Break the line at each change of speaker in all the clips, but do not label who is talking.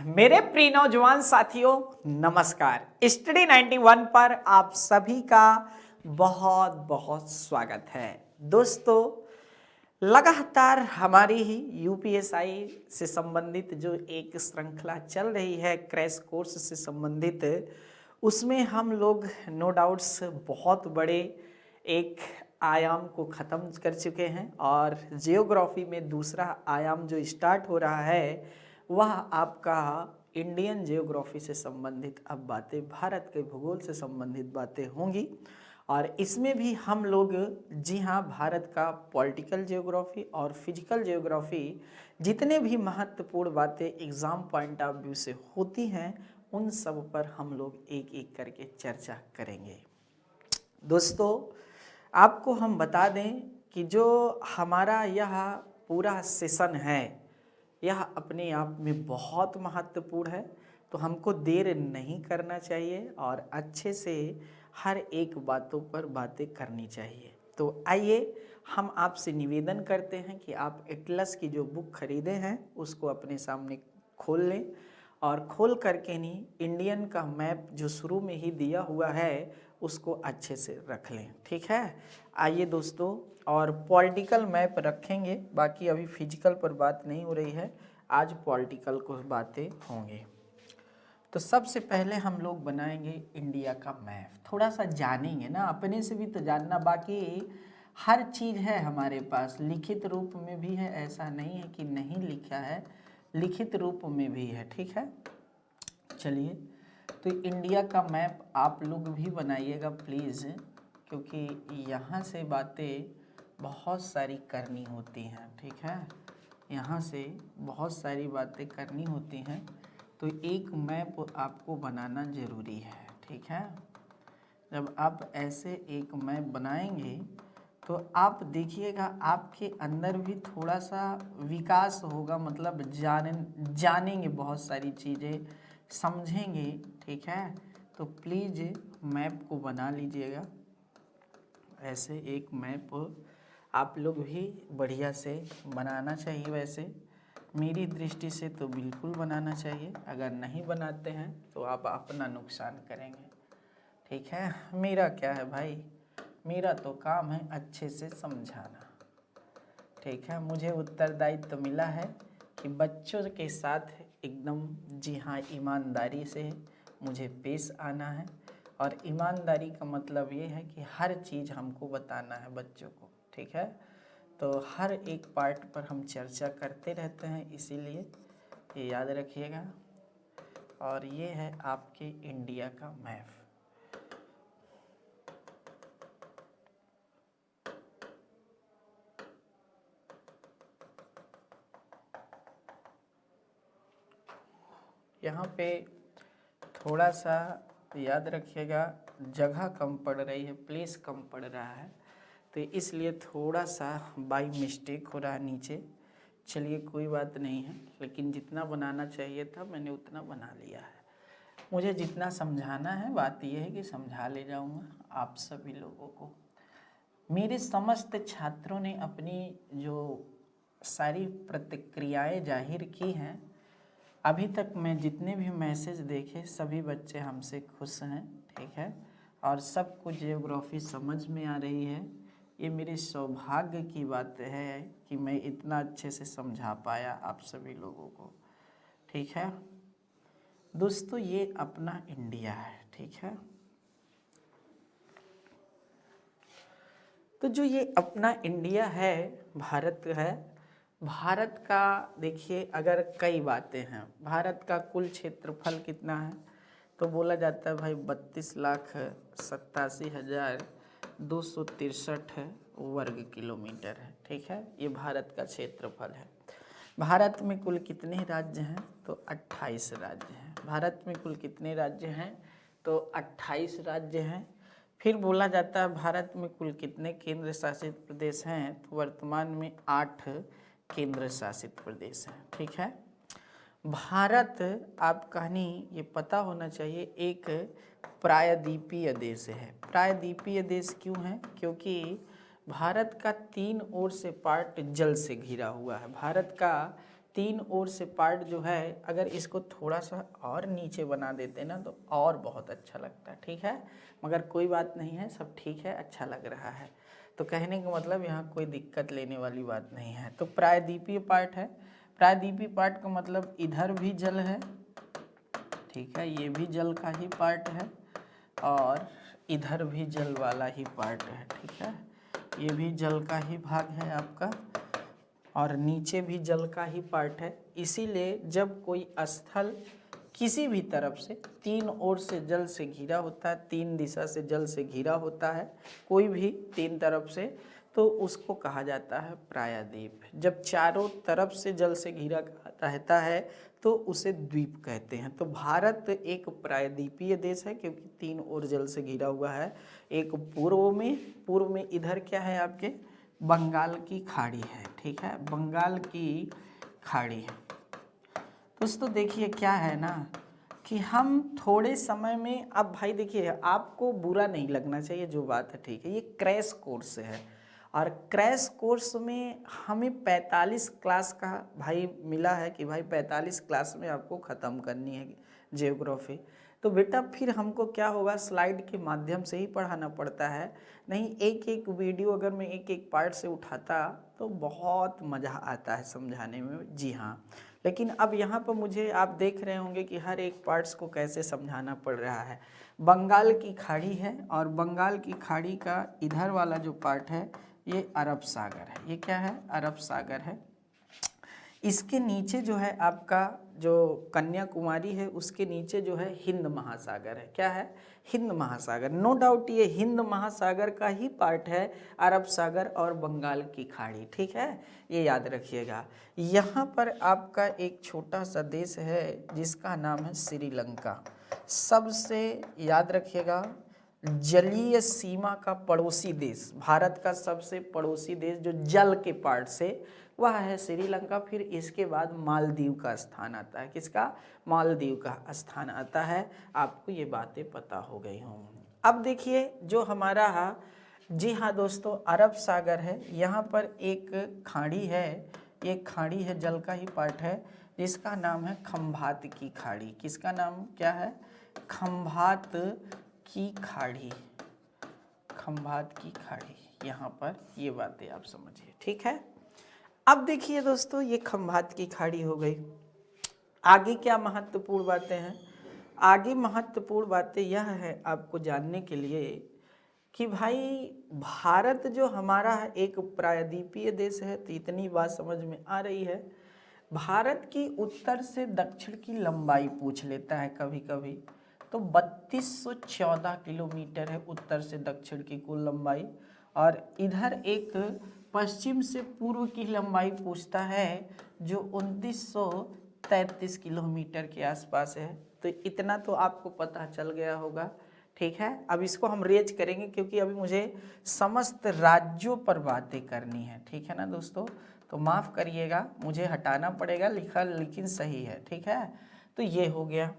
मेरे प्रिय नौजवान साथियों, नमस्कार। स्टडी 91 पर आप सभी का बहुत बहुत स्वागत है। दोस्तों, लगातार हमारी ही यूपीएसआई से संबंधित जो एक श्रृंखला चल रही है क्रैश कोर्स से संबंधित, उसमें हम लोग नो डाउट्स बहुत बड़े एक आयाम को ख़त्म कर चुके हैं और जियोग्राफी में दूसरा आयाम जो स्टार्ट हो रहा है वह आपका इंडियन जियोग्राफी से संबंधित अब बातें, भारत के भूगोल से संबंधित बातें होंगी। और इसमें भी हम लोग, जी हाँ, भारत का पॉलिटिकल जियोग्राफी और फिजिकल जियोग्राफी जितने भी महत्वपूर्ण बातें एग्ज़ाम पॉइंट ऑफ व्यू से होती हैं उन सब पर हम लोग एक एक करके चर्चा करेंगे। दोस्तों, आपको हम बता दें कि जो हमारा यह पूरा सेशन है यह अपने आप में बहुत महत्वपूर्ण है, तो हमको देर नहीं करना चाहिए और अच्छे से हर एक बातों पर बातें करनी चाहिए। तो आइए हम आपसे निवेदन करते हैं कि आप एटलस की जो बुक खरीदे हैं उसको अपने सामने खोल लें और खोल करके नहीं इंडियन का मैप जो शुरू में ही दिया हुआ है उसको अच्छे से रख लें। ठीक है, आइए दोस्तों, और पॉलिटिकल मैप रखेंगे, बाकी अभी फिजिकल पर बात नहीं हो रही है, आज पॉलिटिकल को बातें होंगे। तो सबसे पहले हम लोग बनाएंगे इंडिया का मैप, थोड़ा सा जानेंगे ना, अपने से भी तो जानना, बाकी हर चीज़ है हमारे पास, लिखित रूप में भी है, ऐसा नहीं है कि नहीं लिखा है, लिखित रूप में भी है। ठीक है, चलिए, तो इंडिया का मैप आप लोग भी बनाइएगा प्लीज़, क्योंकि यहाँ से बातें बहुत सारी करनी होती हैं। ठीक है, यहाँ से बहुत सारी बातें करनी होती हैं, तो एक मैप आपको बनाना ज़रूरी है। ठीक है, जब आप ऐसे एक मैप बनाएंगे तो आप देखिएगा आपके अंदर भी थोड़ा सा विकास होगा, मतलब जानेंगे बहुत सारी चीज़ें, समझेंगे। ठीक है, तो प्लीज़ मैप को बना लीजिएगा, ऐसे एक मैप आप लोग भी बढ़िया से बनाना चाहिए। वैसे मेरी दृष्टि से तो बिल्कुल बनाना चाहिए, अगर नहीं बनाते हैं तो आप अपना नुकसान करेंगे। ठीक है, मेरा क्या है भाई, मेरा तो काम है अच्छे से समझाना। ठीक है, मुझे उत्तरदायित्व तो मिला है कि बच्चों के साथ एकदम, जी हाँ, ईमानदारी से मुझे पेश आना है, और ईमानदारी का मतलब ये है कि हर चीज़ हमको बताना है बच्चों को। ठीक है, तो हर एक पार्ट पर हम चर्चा करते रहते हैं, इसीलिए ये याद रखिएगा। और ये है आपके इंडिया का मैप। यहाँ पे थोड़ा सा याद रखिएगा, जगह कम पड़ रही है, प्लेस कम पड़ रहा है, तो इसलिए थोड़ा सा बाई मिस्टेक हो रहा है नीचे। चलिए, कोई बात नहीं है, लेकिन जितना बनाना चाहिए था मैंने उतना बना लिया है। मुझे जितना समझाना है, बात यह है कि समझा ले जाऊंगा आप सभी लोगों को। मेरे समस्त छात्रों ने अपनी जो सारी प्रतिक्रियाएं जाहिर की हैं, अभी तक मैं जितने भी मैसेज देखे सभी बच्चे हमसे खुश हैं। ठीक है, और सबको जियोग्राफी समझ में आ रही है। ये मेरे सौभाग्य की बात है कि मैं इतना अच्छे से समझा पाया आप सभी लोगों को। ठीक है दोस्तों, ये अपना इंडिया है। ठीक है, तो जो ये अपना इंडिया है, भारत है, भारत का देखिए, अगर कई बातें हैं, भारत का कुल क्षेत्रफल कितना है, तो बोला जाता है भाई 32,87,263 वर्ग किलोमीटर है। ठीक है, ये भारत का क्षेत्रफल है। भारत में कुल कितने राज्य हैं, तो 28 राज्य हैं। भारत में कुल कितने राज्य हैं, तो 28 राज्य हैं। फिर बोला जाता है भारत में कुल कितने केंद्र शासित प्रदेश हैं, तो वर्तमान में 8 केंद्र शासित प्रदेश हैं। ठीक है, भारत, आप कहानी ये पता होना चाहिए, एक प्रायद्वीपीय देश है। प्रायद्वीपीय देश क्यों है, क्योंकि भारत का 3 ओर से पार्ट जल से घिरा हुआ है। भारत का तीन ओर से पार्ट जो है अगर इसको थोड़ा सा और नीचे बना देते ना तो और बहुत अच्छा लगता है, ठीक है। मगर कोई बात नहीं है, सब ठीक है, अच्छा लग रहा है। तो कहने का मतलब यहाँ कोई दिक्कत लेने वाली बात नहीं है। तो प्रायद्वीपीय पार्ट है। प्रायद्वीपीय पार्ट का मतलब इधर भी जल है, ठीक है, ये भी जल का ही पार्ट है और इधर भी जल वाला ही पार्ट है, ठीक है, ये भी जल का ही भाग है आपका और नीचे भी जल का ही पार्ट है। इसीलिए जब कोई स्थल किसी भी तरफ से तीन ओर से जल से घिरा होता है, तीन दिशा से जल से घिरा होता है, कोई भी तीन तरफ से, तो उसको कहा जाता है प्रायद्वीप। जब चारों तरफ से जल से घिरा रहता है तो उसे द्वीप कहते हैं। तो भारत एक प्रायद्वीपीय देश है क्योंकि तीन ओर जल से घिरा हुआ है। एक पूर्व में इधर क्या है आपके बंगाल की खाड़ी है, ठीक है, बंगाल की खाड़ी है। दोस्तों देखिए क्या है ना कि हम थोड़े समय में, अब भाई देखिए आपको बुरा नहीं लगना चाहिए जो बात है, ठीक है, ये क्रैश कोर्स है और क्रैश कोर्स में हमें 45 क्लास का भाई मिला है कि भाई 45 क्लास में आपको ख़त्म करनी है जियोग्राफी। तो बेटा फिर हमको क्या होगा, स्लाइड के माध्यम से ही पढ़ाना पड़ता है, नहीं एक एक वीडियो अगर मैं एक एक पार्ट से उठाता तो बहुत मज़ा आता है समझाने में। जी हाँ, लेकिन अब यहाँ पर मुझे आप देख रहे होंगे कि हर एक पार्ट्स को कैसे समझाना पड़ रहा है। बंगाल की खाड़ी है और बंगाल की खाड़ी का इधर वाला जो पार्ट है ये अरब सागर है। ये क्या है, अरब सागर है। इसके नीचे जो है आपका जो कन्याकुमारी है उसके नीचे जो है हिंद महासागर है। क्या है, हिंद महासागर। नो डाउट ये हिंद महासागर का ही पार्ट है अरब सागर और बंगाल की खाड़ी, ठीक है, ये याद रखिएगा। यहाँ पर आपका एक छोटा सा देश है जिसका नाम है श्रीलंका। सबसे याद रखिएगा जलीय सीमा का पड़ोसी देश, भारत का सबसे पड़ोसी देश जो जल के पार्ट से, वह है श्रीलंका। फिर इसके बाद मालदीव का स्थान आता है। किसका, मालदीव का स्थान आता है। आपको ये बातें पता हो गई होंगी। अब देखिए जो हमारा, जी हाँ दोस्तों, अरब सागर है, यहाँ पर एक खाड़ी है, ये खाड़ी है, जल का ही पार्ट है जिसका नाम है खंभात की खाड़ी। किसका नाम क्या है, खंभात की खाड़ी, खंभात की खाड़ी। यहाँ पर ये बातें आप समझिए, ठीक है। अब देखिए दोस्तों ये खंभात की खाड़ी हो गई। आगे क्या महत्वपूर्ण बातें हैं, आगे महत्वपूर्ण बातें यह है आपको जानने के लिए कि भाई भारत जो हमारा है एक प्रायद्वीपीय देश है, तो इतनी बात समझ में आ रही है। भारत की उत्तर से दक्षिण की लंबाई पूछ लेता है कभी कभी, तो 3214 किलोमीटर है उत्तर से दक्षिण की कुल लंबाई, और इधर एक पश्चिम से पूर्व की लंबाई पूछता है जो 2933 किलोमीटर के आसपास है। तो इतना तो आपको पता चल गया होगा, ठीक है। अब इसको हम रेज करेंगे क्योंकि अभी मुझे समस्त राज्यों पर बातें करनी है, ठीक है ना दोस्तों, तो माफ़ करिएगा मुझे हटाना पड़ेगा, लिखा लेकिन सही है, ठीक है। तो ये हो गया।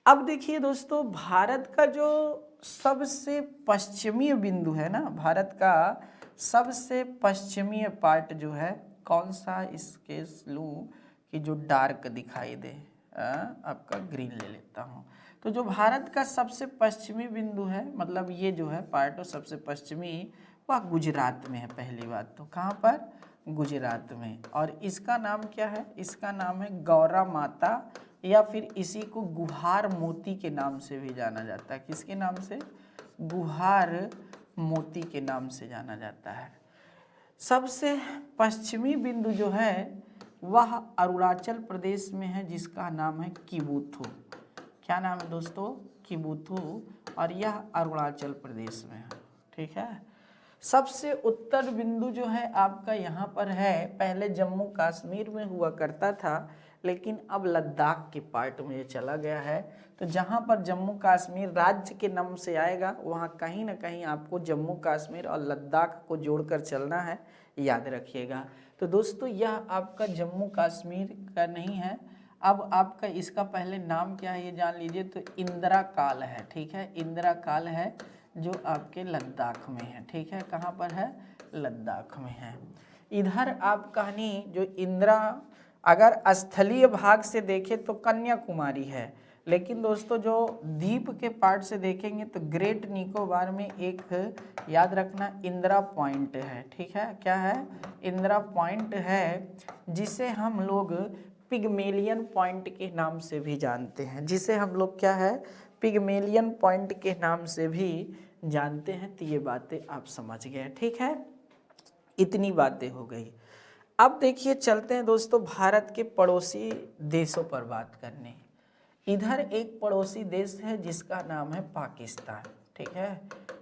अब देखिए दोस्तों भारत का जो सबसे पश्चिमी बिंदु है ना, भारत का सबसे पश्चिमी पार्ट जो है कौन सा, इसके लूँ कि जो डार्क दिखाई दे, आपका ग्रीन ले लेता हूँ। तो जो भारत का सबसे पश्चिमी बिंदु है, मतलब ये जो है पार्ट सबसे पश्चिमी, वह गुजरात में है। पहली बात तो कहाँ पर, गुजरात में। और इसका नाम क्या है, इसका नाम है गौरा माता, या फिर इसी को गुहार मोती के नाम से भी जाना जाता है। किसके नाम से, गुहार मोती के नाम से जाना जाता है। सबसे पश्चिमी बिंदु जो है वह अरुणाचल प्रदेश में है जिसका नाम है किबुथु। क्या नाम है दोस्तों, किबुथु, और यह अरुणाचल प्रदेश में है, ठीक है। सबसे उत्तर बिंदु जो है आपका यहाँ पर है, पहले जम्मू कश्मीर में हुआ करता था लेकिन अब लद्दाख के पार्ट में ये चला गया है। तो जहाँ पर जम्मू कश्मीर राज्य के नाम से आएगा वहाँ कहीं ना कहीं आपको जम्मू कश्मीर और लद्दाख को जोड़कर चलना है, याद रखिएगा। तो दोस्तों यह आपका जम्मू कश्मीर का नहीं है। अब आपका इसका पहले नाम क्या है ये जान लीजिए, तो इंदिरा काल है, ठीक है, इंदिरा काल है जो आपके लद्दाख में है, ठीक है, कहाँ पर है, लद्दाख में है। इधर आप कहानी जो इंदिरा अगर स्थलीय भाग से देखें तो कन्याकुमारी है, लेकिन दोस्तों जो द्वीप के पार्ट से देखेंगे तो ग्रेट निकोबार में एक याद रखना इंदिरा पॉइंट है। ठीक है, क्या है? इंदिरा पॉइंट है, जिसे हम लोग पिग्मेलियन पॉइंट के नाम से भी जानते हैं, जिसे हम लोग क्या है, पिग्मेलियन पॉइंट के नाम से भी जानते हैं। तो ये बातें आप समझ गए। ठीक है, इतनी बातें हो गई। अब देखिए चलते हैं दोस्तों भारत के पड़ोसी देशों पर बात करने। इधर एक पड़ोसी देश है जिसका नाम है पाकिस्तान। ठीक है,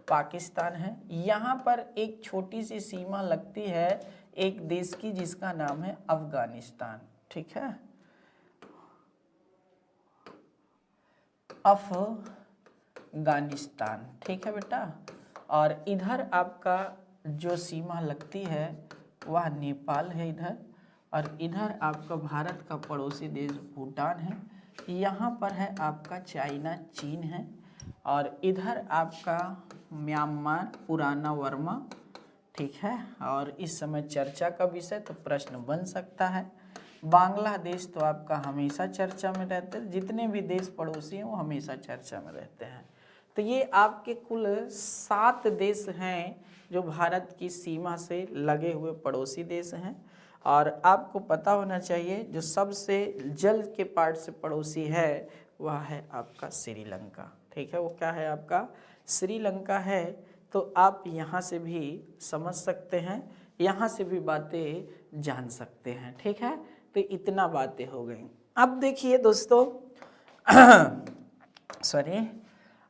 पाकिस्तान है। यहाँ पर एक छोटी सी सीमा लगती है एक देश की जिसका नाम है अफगानिस्तान। ठीक है, अफगानिस्तान। ठीक है बेटा, और इधर आपका जो सीमा लगती है वह नेपाल है इधर, और इधर आपका भारत का पड़ोसी देश भूटान है। यहाँ पर है आपका चाइना, चीन है, और इधर आपका म्यांमार, पुराना वर्मा। ठीक है, और इस समय चर्चा का विषय तो प्रश्न बन सकता है। बांग्लादेश तो आपका हमेशा चर्चा में रहते हैं, जितने भी देश पड़ोसी हैं वो हमेशा चर्चा में रहते हैं। तो ये आपके कुल 7 देश हैं जो भारत की सीमा से लगे हुए पड़ोसी देश हैं। और आपको पता होना चाहिए जो सबसे जल के पार्ट से पड़ोसी है वह है आपका श्रीलंका। ठीक है, वो क्या है आपका? श्रीलंका है। तो आप यहाँ से भी समझ सकते हैं, यहाँ से भी बातें जान सकते हैं। ठीक है, तो इतना बातें हो गई। अब देखिए दोस्तों सॉरी,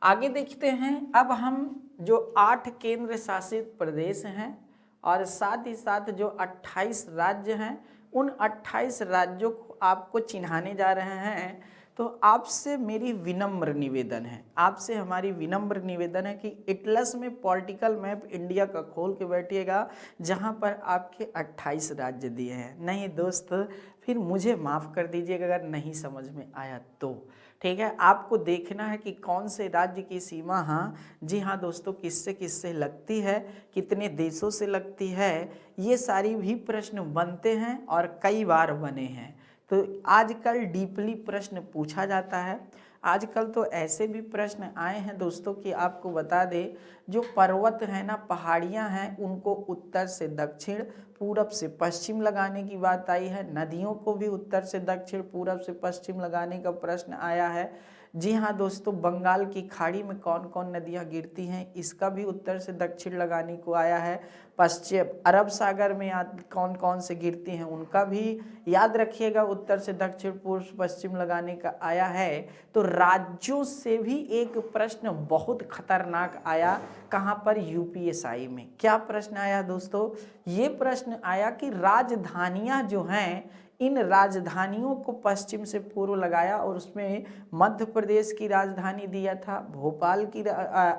आगे देखते हैं। अब हम जो 8 केंद्र शासित प्रदेश हैं और साथ ही साथ जो 28 राज्य हैं, उन 28 राज्यों को आपको चिन्हाने जा रहे हैं। तो आपसे मेरी विनम्र निवेदन है, आपसे हमारी विनम्र निवेदन है कि एटलस में पॉलिटिकल मैप इंडिया का खोल के बैठिएगा, जहां पर आपके 28 राज्य दिए हैं। नहीं दोस्त, फिर मुझे माफ़ कर दीजिएगा अगर नहीं समझ में आया तो। ठीक है, आपको देखना है कि कौन से राज्य की सीमा, हाँ जी हाँ दोस्तों, किससे किससे लगती है, कितने देशों से लगती है, ये सारी भी प्रश्न बनते हैं और कई बार बने हैं। तो आजकल डीपली प्रश्न पूछा जाता है। आजकल तो ऐसे भी प्रश्न आए हैं दोस्तों कि आपको बता दें, जो पर्वत है ना, पहाड़ियां हैं, उनको उत्तर से दक्षिण, पूरब से पश्चिम लगाने की बात आई है। नदियों को भी उत्तर से दक्षिण, पूरब से पश्चिम लगाने का प्रश्न आया है। जी हाँ दोस्तों, बंगाल की खाड़ी में कौन कौन नदियाँ गिरती हैं, इसका भी उत्तर से दक्षिण लगाने को आया है। पश्चिम अरब सागर में कौन कौन से गिरती हैं उनका भी याद रखिएगा, उत्तर से दक्षिण, पूर्व पश्चिम लगाने का आया है। तो राज्यों से भी एक प्रश्न बहुत खतरनाक आया, कहाँ पर? यूपीएसआई में। क्या प्रश्न आया दोस्तों? ये प्रश्न आया कि राजधानियाँ जो हैं, इन राजधानियों को पश्चिम से पूर्व लगाया, और उसमें मध्य प्रदेश की राजधानी दिया था, भोपाल की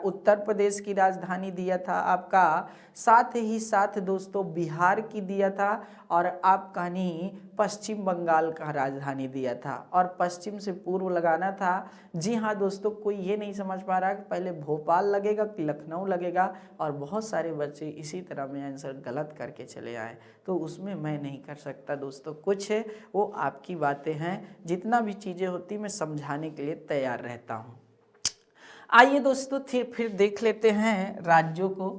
उत्तर प्रदेश की राजधानी दिया था आपका, साथ ही साथ दोस्तों बिहार की दिया था, और आपका नहीं पश्चिम बंगाल का राजधानी दिया था, और पश्चिम से पूर्व लगाना था। जी हाँ दोस्तों, कोई ये नहीं समझ पा रहा कि पहले भोपाल लगेगा कि लखनऊ लगेगा, और बहुत सारे बच्चे इसी तरह में आंसर गलत करके चले आए। तो उसमें मैं नहीं कर सकता दोस्तों कुछ, वो आपकी बातें हैं। जितना भी चीज़ें होती मैं समझाने के लिए तैयार रहता हूँ। आइए दोस्तों फिर देख लेते हैं राज्यों को।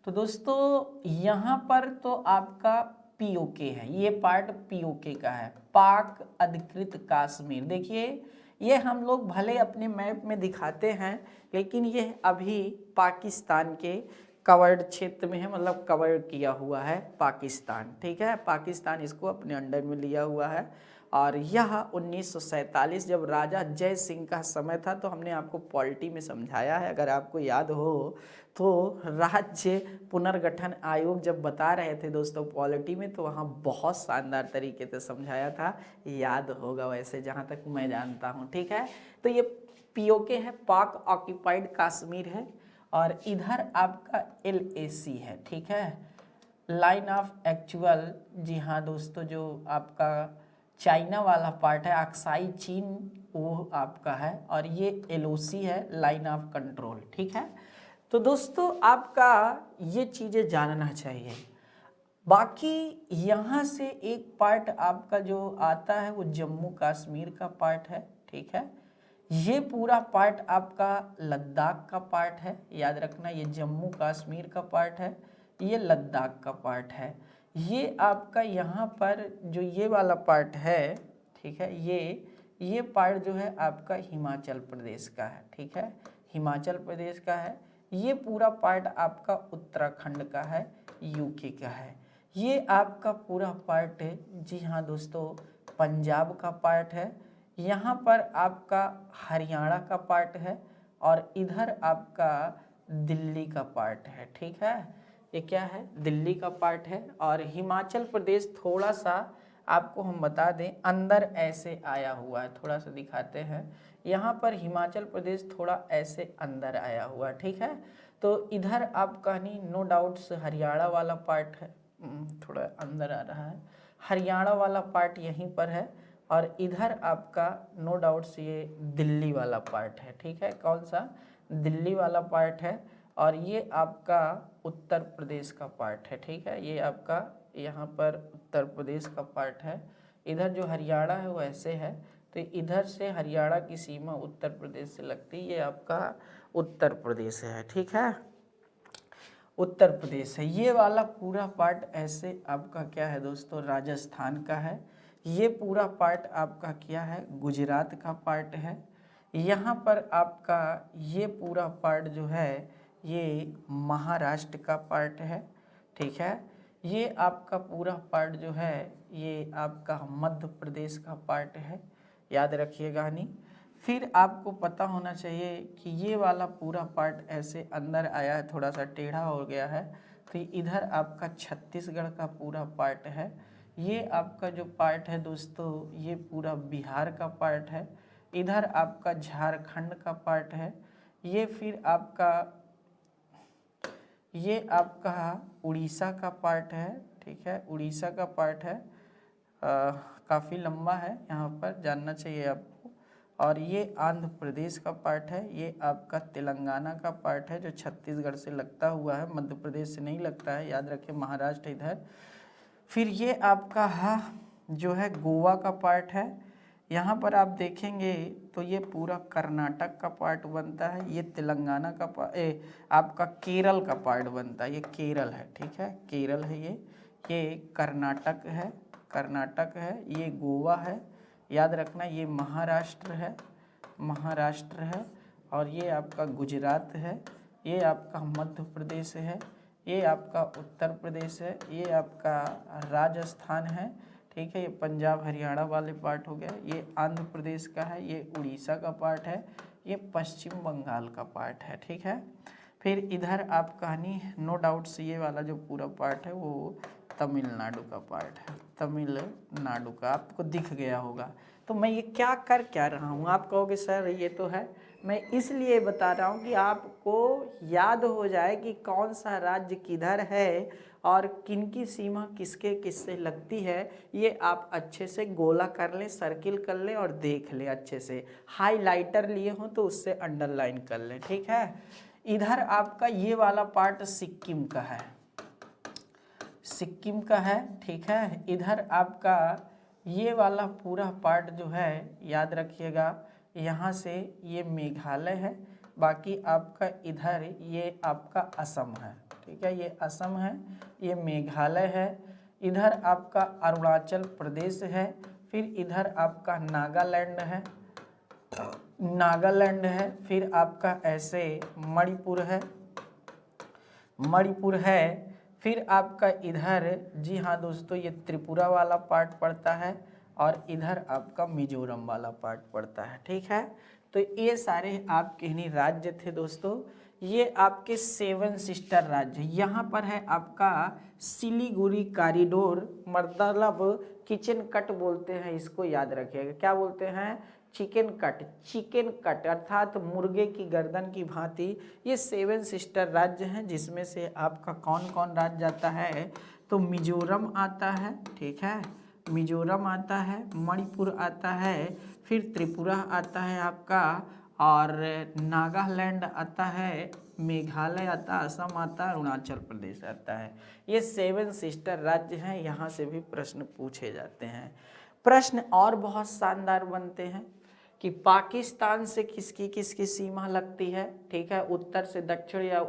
तो दोस्तों यहाँ पर तो आपका पीओके है, ये पार्ट पीओके का है, पाक अधिकृत कश्मीर। देखिए ये हम लोग भले अपने मैप में दिखाते हैं, लेकिन ये अभी पाकिस्तान के कवर्ड क्षेत्र में है, मतलब कवर किया हुआ है पाकिस्तान। ठीक है, पाकिस्तान इसको अपने अंडर में लिया हुआ है। और यह 1947 जब राजा जय सिंह का समय था, तो हमने आपको पॉलिटी में समझाया है, अगर आपको याद हो तो राज्य पुनर्गठन आयोग जब बता रहे थे दोस्तों पॉलिटी में, तो वहाँ बहुत शानदार तरीके से समझाया था, याद होगा वैसे जहाँ तक मैं जानता हूँ। ठीक है, तो ये पीओके है, पाक ऑक्यूपाइड कश्मीर है, और इधर आपका LAC है। ठीक है, लाइन ऑफ एक्चुअल, जी हाँ दोस्तों, जो आपका चाइना वाला पार्ट है, अक्साई चीन, वो आपका है, और ये LOC है, लाइन ऑफ कंट्रोल। ठीक है, तो दोस्तों आपका ये चीज़ें जानना चाहिए। बाकी यहाँ से एक पार्ट आपका जो आता है वो जम्मू कश्मीर का पार्ट है, ठीक है। ये पूरा पार्ट आपका लद्दाख का पार्ट है, याद रखना, ये जम्मू कश्मीर का पार्ट है, ये लद्दाख का पार्ट है। ये आपका यहाँ पर जो ये वाला पार्ट है, ठीक है, ये पार्ट जो है आपका हिमाचल प्रदेश का है, ठीक है, हिमाचल प्रदेश का है। ये पूरा पार्ट आपका उत्तराखंड का है, यूके का है। ये आपका पूरा पार्ट है, जी हाँ दोस्तों, पंजाब का पार्ट है। यहाँ पर आपका हरियाणा का पार्ट है और इधर आपका दिल्ली का पार्ट है, ठीक है। ये क्या है, दिल्ली का पार्ट है। और हिमाचल प्रदेश थोड़ा सा आपको हम बता दें अंदर ऐसे आया हुआ है, थोड़ा सा दिखाते हैं। यहाँ पर हिमाचल प्रदेश थोड़ा ऐसे अंदर आया हुआ है, ठीक है। तो इधर आपका नहीं, नो डाउट्स हरियाणा वाला पार्ट है, थोड़ा अंदर आ रहा है, हरियाणा वाला पार्ट यहीं पर है। और इधर आपका नो डाउट्स ये दिल्ली वाला पार्ट है, ठीक है। कौन सा, दिल्ली वाला पार्ट है। और ये आपका उत्तर प्रदेश का पार्ट है, ठीक है। ये आपका यहाँ पर उत्तर प्रदेश का पार्ट है। इधर जो हरियाणा है वो ऐसे है, तो इधर से हरियाणा की सीमा उत्तर प्रदेश से लगती है, ये आपका उत्तर प्रदेश है, ठीक है, उत्तर प्रदेश है। ये वाला पूरा पार्ट ऐसे आपका क्या है दोस्तों, राजस्थान का है। ये पूरा पार्ट आपका क्या है, गुजरात का पार्ट है। यहाँ पर आपका ये पूरा पार्ट जो है ये महाराष्ट्र का पार्ट है, ठीक है। ये आपका पूरा पार्ट जो है ये आपका मध्य प्रदेश का पार्ट है, याद रखिएगा नहीं। फिर आपको पता होना चाहिए कि ये वाला पूरा पार्ट ऐसे अंदर आया है, थोड़ा सा टेढ़ा हो गया है, तो इधर आपका छत्तीसगढ़ का पूरा पार्ट है। ये आपका जो पार्ट है दोस्तों ये पूरा बिहार का पार्ट है। इधर आपका झारखंड का पार्ट है। ये फिर आपका ये आपका उड़ीसा का पार्ट है, ठीक है, उड़ीसा का पार्ट है। काफ़ी लंबा है, यहाँ पर जानना चाहिए आपको। और ये आंध्र प्रदेश का पार्ट है। ये आपका तेलंगाना का पार्ट है जो छत्तीसगढ़ से लगता हुआ है, मध्य प्रदेश से नहीं लगता है, याद रखें, महाराष्ट्र इधर। फिर ये आपका जो है गोवा का पार्ट है। यहाँ पर आप देखेंगे तो ये पूरा कर्नाटक का पार्ट बनता है। ये तेलंगाना का आपका केरल का पार्ट बनता है, ये केरल है, ठीक है, केरल है। ये कर्नाटक है, कर्नाटक है। ये गोवा है, याद रखना। ये महाराष्ट्र है, महाराष्ट्र है। और ये आपका गुजरात है। ये आपका मध्य प्रदेश है। ये आपका उत्तर प्रदेश है। ये आपका राजस्थान है, ठीक है। ये पंजाब हरियाणा वाले पार्ट हो गया। ये आंध्र प्रदेश का है। ये उड़ीसा का पार्ट है। ये पश्चिम बंगाल का पार्ट है, ठीक है। फिर इधर आप कहानी नो डाउट्स ये वाला जो पूरा पार्ट है वो तमिलनाडु का पार्ट है, तमिलनाडु का, आपको दिख गया होगा। तो मैं ये क्या रहा हूँ, आप कहोगे सर ये तो है, मैं इसलिए बता रहा हूँ कि आपको याद हो जाए कि कौन सा राज्य किधर है और किनकी सीमा किसके किससे लगती है। ये आप अच्छे से गोला कर लें, सर्किल कर लें और देख लें अच्छे से। हाइलाइटर लिए हों तो उससे अंडरलाइन कर लें, ठीक है। इधर आपका ये वाला पार्ट सिक्किम का है, सिक्किम का है, ठीक है। इधर आपका ये वाला पूरा पार्ट जो है याद रखिएगा, यहाँ से ये मेघालय है। बाकी आपका इधर ये आपका असम है, ठीक है, ये असम है, ये मेघालय है। इधर आपका अरुणाचल प्रदेश है। फिर इधर आपका नागालैंड है, नागालैंड है। फिर आपका ऐसे मणिपुर है, मणिपुर है। फिर आपका इधर, जी हाँ दोस्तों, ये त्रिपुरा वाला पार्ट पड़ता है। और इधर आपका मिजोरम वाला पार्ट पड़ता है, ठीक है। तो ये सारे आपके ही राज्य थे दोस्तों। ये आपके 7 सिस्टर राज्य। यहाँ पर है आपका सिलीगुड़ी कॉरिडोर, मतलब किचन कट बोलते हैं इसको, याद रखिएगा। क्या बोलते हैं, चिकन कट, चिकन कट अर्थात मुर्गे की गर्दन की भांति। ये 7 सिस्टर राज्य हैं, जिसमें से आपका कौन कौन राज्य आता है, तो मिजोरम आता है, ठीक है, मिजोरम आता है, मणिपुर आता है, फिर त्रिपुरा आता है आपका, और नागालैंड आता है, मेघालय आता, असम आता, अरुणाचल प्रदेश आता है। ये 7 सिस्टर राज्य हैं, यहाँ से भी प्रश्न पूछे जाते हैं। प्रश्न और बहुत शानदार बनते हैं कि पाकिस्तान से किसकी किसकी सीमा लगती है, ठीक है, उत्तर से दक्षिण या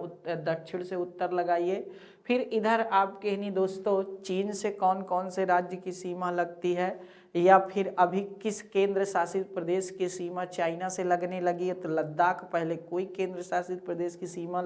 दक्षिण से उत्तर लगाइए। फिर इधर आपके नहीं दोस्तों, चीन से कौन कौन से राज्य की सीमा लगती है, या फिर अभी किस केंद्र शासित प्रदेश की सीमा चाइना से लगने लगी है। तो लद्दाख पहले कोई केंद्र शासित प्रदेश की सीमा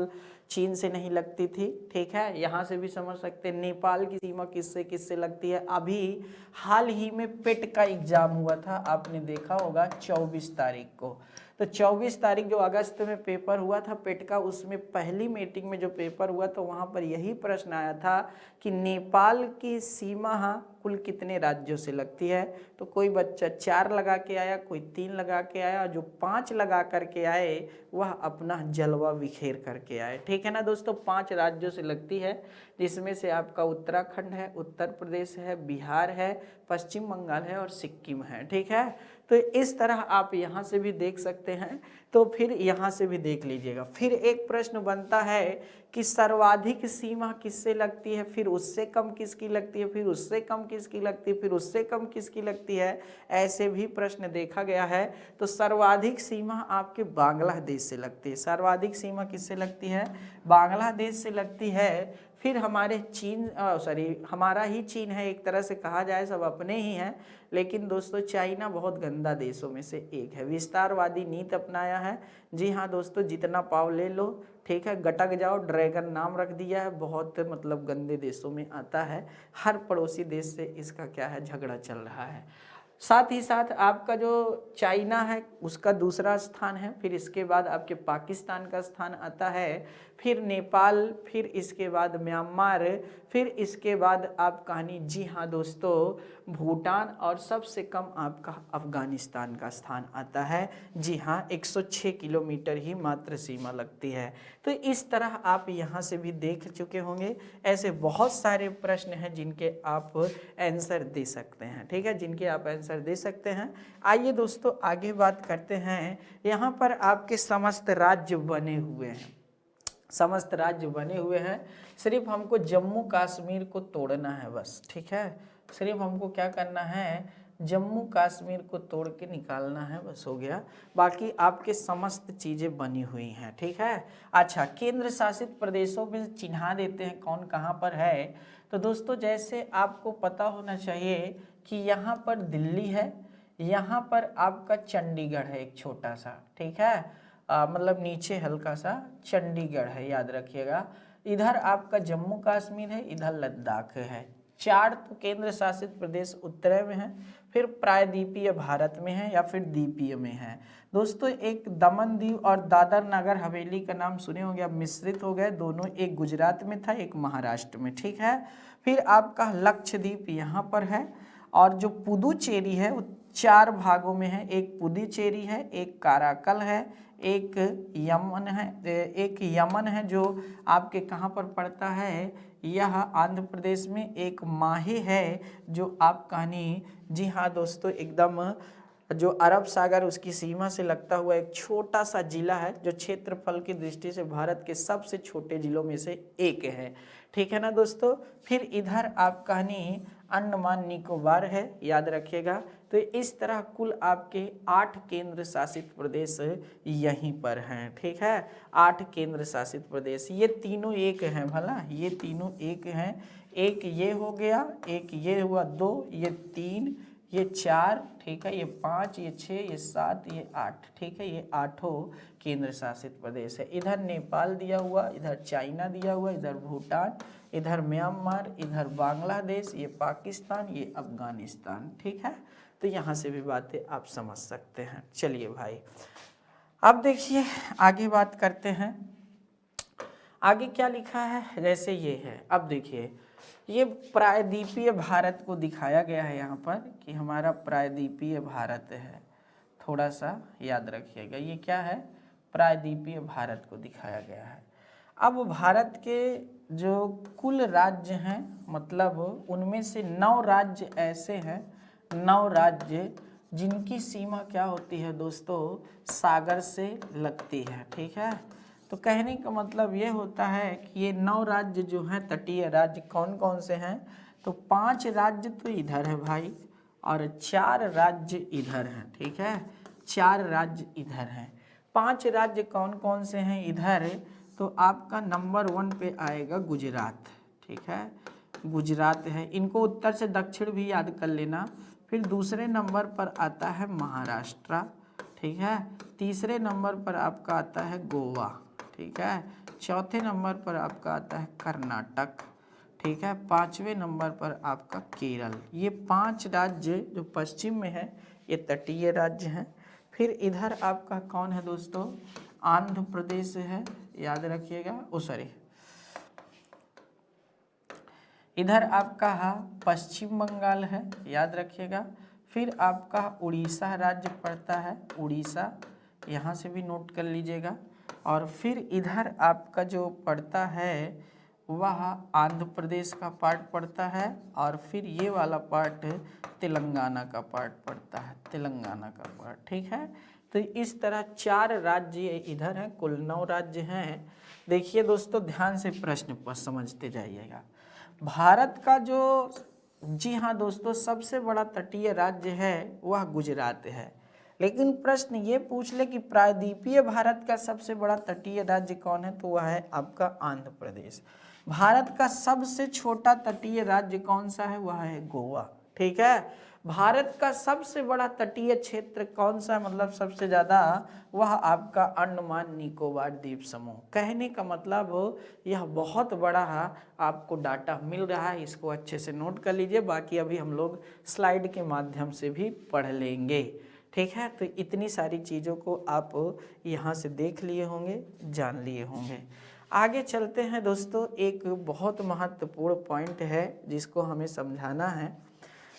चीन से नहीं लगती थी, ठीक है। यहाँ से भी समझ सकते हैं नेपाल की सीमा किससे किससे लगती है। अभी हाल ही में पेट का एग्जाम हुआ था, आपने देखा होगा 24 तारीख को। तो 24 तारीख जो अगस्त में पेपर हुआ था पेट का, उसमें पहली मीटिंग में जो पेपर हुआ तो वहाँ पर यही प्रश्न आया था कि नेपाल की सीमा कुल कितने राज्यों से लगती है। तो कोई बच्चा 4 लगा के आया, कोई 3 लगा के आया, जो 5 लगा करके आए वह अपना जलवा बिखेर करके आए, ठीक है ना दोस्तों। 5 राज्यों से लगती है, जिसमें से आपका उत्तराखंड है, उत्तर प्रदेश है, बिहार है, पश्चिम बंगाल है और सिक्किम है, ठीक है। तो इस तरह आप यहाँ से भी देख सकते हैं, तो फिर यहाँ से भी देख लीजिएगा। फिर एक प्रश्न बनता है कि सर्वाधिक सीमा किससे लगती है, फिर उससे कम किसकी लगती है, फिर उससे कम किसकी लगती है, फिर उससे कम किसकी लगती है, ऐसे भी प्रश्न देखा गया है। तो सर्वाधिक सीमा आपके बांग्लादेश से लगती है। सर्वाधिक सीमा किससे लगती है, बांग्लादेश से लगती है। फिर हमारे हमारा ही चीन है, एक तरह से कहा जाए सब अपने ही हैं, लेकिन दोस्तों चाइना बहुत गंदा देशों में से एक है, विस्तारवादी नीति अपनाया है। जी हाँ दोस्तों, जितना पाव ले लो, ठीक है, गटक जाओ, ड्रैगन नाम रख दिया है, बहुत मतलब गंदे देशों में आता है। हर पड़ोसी देश से इसका क्या है, झगड़ा चल रहा है। साथ ही साथ आपका जो चाइना है उसका दूसरा स्थान है, फिर इसके बाद आपके पाकिस्तान का स्थान आता है, फिर नेपाल, फिर इसके बाद म्यांमार, फिर इसके बाद आप कहानी, जी हाँ दोस्तों, भूटान, और सबसे कम आपका अफगानिस्तान का स्थान आता है। जी हाँ, 106 किलोमीटर ही मात्र सीमा लगती है। तो इस तरह आप यहाँ से भी देख चुके होंगे। ऐसे बहुत सारे प्रश्न हैं जिनके आप आंसर दे सकते हैं, ठीक है, जिनके आप आंसर दे सकते हैं। आइए दोस्तों आगे बात करते हैं। यहाँ पर आपके समस्त राज्य बने हुए हैं, समस्त राज्य बने हुए हैं। सिर्फ हमको जम्मू कश्मीर को तोड़ना है बस, ठीक है। सिर्फ हमको क्या करना है, जम्मू कश्मीर को तोड़ के निकालना है, बस हो गया। बाकी आपके समस्त चीज़ें बनी हुई हैं, ठीक है। अच्छा, केंद्र शासित प्रदेशों में चिन्हा देते हैं कौन कहाँ पर है। तो दोस्तों जैसे आपको पता होना चाहिए कि यहाँ पर दिल्ली है, यहाँ पर आपका चंडीगढ़ है एक छोटा सा, ठीक है, मतलब नीचे हल्का सा चंडीगढ़ है, याद रखिएगा। इधर आपका जम्मू कश्मीर है, इधर लद्दाख है। 4 तो केंद्र शासित प्रदेश उत्तरी में है, फिर प्रायद्वीपीय भारत में है या फिर द्वीपीय में है। दोस्तों एक दमन दीव और दादर नगर हवेली का नाम सुने होंगे, अब मिश्रित हो गए दोनों, एक गुजरात में था एक महाराष्ट्र में, ठीक है। फिर आपका लक्षद्वीप यहाँ पर है, और जो पुदुचेरी है वो 4 भागों में है, एक पुदुचेरी है, एक काराकल है, एक यमन है जो आपके कहाँ पर पड़ता है, यह आंध्र प्रदेश में, एक माहे है जो आप कहानी, जी हाँ दोस्तों, एकदम जो अरब सागर उसकी सीमा से लगता हुआ एक छोटा सा जिला है, जो क्षेत्रफल की दृष्टि से भारत के सबसे छोटे जिलों में से एक है, ठीक है ना दोस्तों। फिर इधर आप कहानी अंडमान निकोबार है, याद रखिएगा। तो इस तरह कुल आपके 8 केंद्र शासित प्रदेश यहीं पर हैं, ठीक है। 8 केंद्र शासित प्रदेश, ये तीनों एक हैं, भला ये तीनों एक हैं। एक ये हो गया, एक ये हुआ 2, ये 3, ये 4, ठीक है, ये 5, ये 6, ये 7, ये 8, ठीक है, ये 8 केंद्र शासित प्रदेश है। इधर नेपाल दिया हुआ, इधर चाइना दिया हुआ, इधर भूटान, इधर म्यांमार, इधर बांग्लादेश, ये पाकिस्तान, ये अफगानिस्तान, ठीक है। तो यहाँ से भी बातें आप समझ सकते हैं। चलिए भाई, अब देखिए आगे बात करते हैं। आगे क्या लिखा है, जैसे ये है, अब देखिए ये प्रायद्वीपीय भारत को दिखाया गया है यहाँ पर कि हमारा प्रायद्वीपीय भारत है, थोड़ा सा याद रखिएगा। ये क्या है, प्रायद्वीपीय भारत को दिखाया गया है। अब भारत के जो कुल राज्य हैं, मतलब उनमें से 9 राज्य ऐसे हैं, 9 राज्य जिनकी सीमा क्या होती है दोस्तों, सागर से लगती है, ठीक है। तो कहने का मतलब ये होता है कि ये 9 राज्य जो हैं तटीय राज्य कौन कौन से हैं, तो 5 राज्य तो इधर है भाई और 4 राज्य इधर हैं, ठीक है, 4 राज्य इधर हैं। 5 राज्य कौन कौन से हैं इधर, तो आपका नंबर 1 पे आएगा गुजरात, ठीक है, गुजरात है, इनको उत्तर से दक्षिण भी याद कर लेना। फिर दूसरे नंबर पर आता है महाराष्ट्र, ठीक है, तीसरे नंबर पर आपका आता है गोवा, ठीक है, चौथे नंबर पर आपका आता है कर्नाटक, ठीक है, 5वें नंबर पर आपका केरल। ये 5 राज्य जो पश्चिम में है ये तटीय राज्य हैं। फिर इधर आपका कौन है दोस्तों, आंध्र प्रदेश है, याद रखिएगा, इधर आपका पश्चिम बंगाल है, याद रखिएगा। फिर आपका उड़ीसा राज्य पड़ता है, उड़ीसा, यहाँ से भी नोट कर लीजिएगा। और फिर इधर आपका जो पड़ता है वह आंध्र प्रदेश का पार्ट पड़ता है और फिर ये वाला पार्ट तेलंगाना का पार्ट पड़ता है, तेलंगाना का पार्ट, ठीक है। तो इस तरह 4 राज्य इधर हैं, कुल 9 राज्य हैं। देखिए दोस्तों ध्यान से प्रश्न पर समझते जाइएगा। भारत का जो, जी हाँ दोस्तों, सबसे बड़ा तटीय राज्य है वह गुजरात है, लेकिन प्रश्न ये पूछ ले कि प्रायद्वीपीय भारत का सबसे बड़ा तटीय राज्य कौन है, तो वह है आपका आंध्र प्रदेश। भारत का सबसे छोटा तटीय राज्य कौन सा है, वह है गोवा, ठीक है। भारत का सबसे बड़ा तटीय क्षेत्र कौन सा, मतलब सबसे ज़्यादा, वह आपका अंडमान निकोबार द्वीप समूह। कहने का मतलब यह बहुत बड़ा आपको डाटा मिल रहा है, इसको अच्छे से नोट कर लीजिए, बाकी अभी हम लोग स्लाइड के माध्यम से भी पढ़ लेंगे, ठीक है। तो इतनी सारी चीज़ों को आप यहाँ से देख लिए होंगे, जान लिए होंगे। आगे चलते हैं दोस्तों, एक बहुत महत्वपूर्ण पॉइंट है जिसको हमें समझाना है।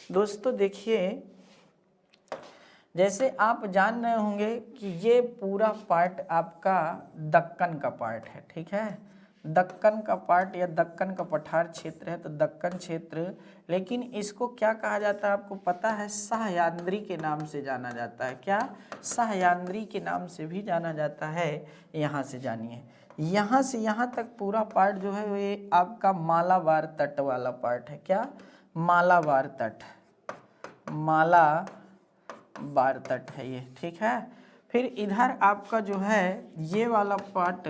दोस्तों देखिए, जैसे आप जान रहे होंगे कि ये पूरा पार्ट आपका दक्कन का पार्ट है, ठीक है, दक्कन का पार्ट या दक्कन का पठार क्षेत्र है, तो दक्कन क्षेत्र, लेकिन इसको क्या कहा जाता है आपको पता है, सह्याद्री के नाम से जाना जाता है। क्या, सह्याद्री के नाम से भी जाना जाता है। यहाँ से जानिए, यहाँ से यहाँ तक पूरा पार्ट जो है ये आपका मालाबार तट वाला पार्ट है। क्या, मालाबार तट, मालाबार तट है ये, ठीक है। फिर इधर आपका जो है ये वाला पार्ट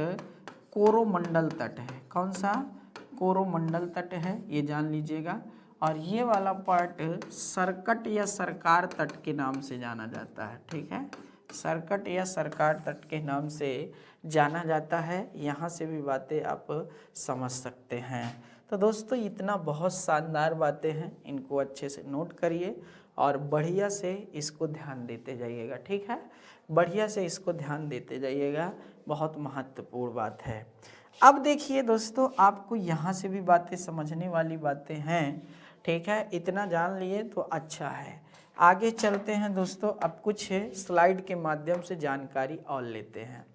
कोरोमंडल तट है। कौन सा, कोरोमंडल तट है, ये जान लीजिएगा। और ये वाला पार्ट सरकट या सरकार तट के नाम से जाना जाता है, ठीक है, सरकट या सरकार तट के नाम से जाना जाता है। यहाँ से भी बातें आप समझ सकते हैं। तो दोस्तों इतना बहुत शानदार बातें हैं, इनको अच्छे से नोट करिए और बढ़िया से इसको ध्यान देते जाइएगा, ठीक है, बढ़िया से इसको ध्यान देते जाइएगा, बहुत महत्वपूर्ण बात है। अब देखिए दोस्तों, आपको यहाँ से भी बातें समझने वाली बातें हैं, ठीक है, इतना जान लिए तो अच्छा है। आगे चलते हैं दोस्तों, अब कुछ स्लाइड के माध्यम से जानकारी और लेते हैं।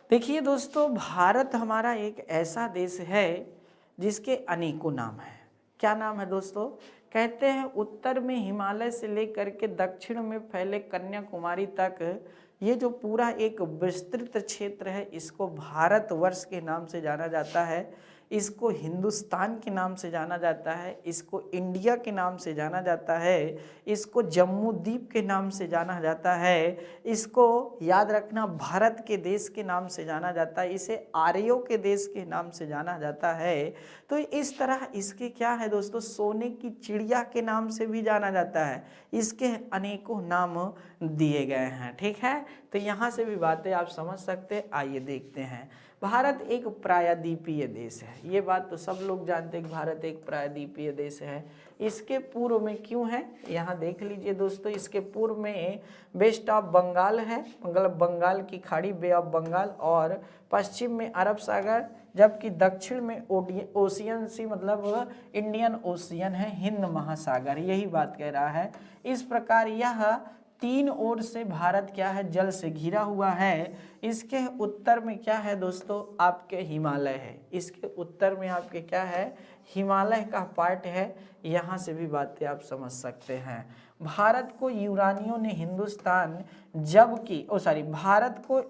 देखिए दोस्तों, भारत हमारा एक ऐसा देश है जिसके अनेकों नाम हैं। क्या नाम है दोस्तों, कहते हैं उत्तर में हिमालय से लेकर के दक्षिण में फैले कन्याकुमारी तक ये जो पूरा एक विस्तृत क्षेत्र है इसको भारतवर्ष के नाम से जाना जाता है, इसको हिंदुस्तान के नाम से जाना जाता है, इसको इंडिया के नाम से जाना जाता है, इसको जम्मू द्वीप के नाम से जाना जाता है, इसको याद रखना भारत के देश के नाम से जाना जाता है, इसे आर्यों के देश के नाम से जाना जाता है। तो इस तरह इसके क्या है दोस्तों, सोने की चिड़िया के नाम से भी जाना जाता है, इसके अनेकों नाम दिए गए हैं, ठीक है। तो यहाँ से भी बातें आप समझ सकते हैं। आइए देखते हैं, भारत एक प्रायद्वीपीय देश है, ये बात तो सब लोग जानते हैं कि भारत एक प्रायद्वीपीय देश है। इसके पूर्व में क्यों है, यहाँ देख लीजिए दोस्तों, इसके पूर्व में वेस्ट ऑफ बंगाल है, मतलब बंगाल की खाड़ी, बे ऑफ बंगाल, और पश्चिम में अरब सागर, जबकि दक्षिण में ओशियन सी, मतलब इंडियन ओशियन है, हिंद महासागर, यही बात कह रहा है। इस प्रकार यह 3 ओर से भारत क्या है, जल से घिरा हुआ है। इसके उत्तर में क्या है दोस्तों, आपके हिमालय है, इसके उत्तर में आपके क्या है, हिमालय का पार्ट है। यहाँ से भी बातें आप समझ सकते हैं। भारत को यूनानियों ने हिंदुस्तान, जबकि भारत को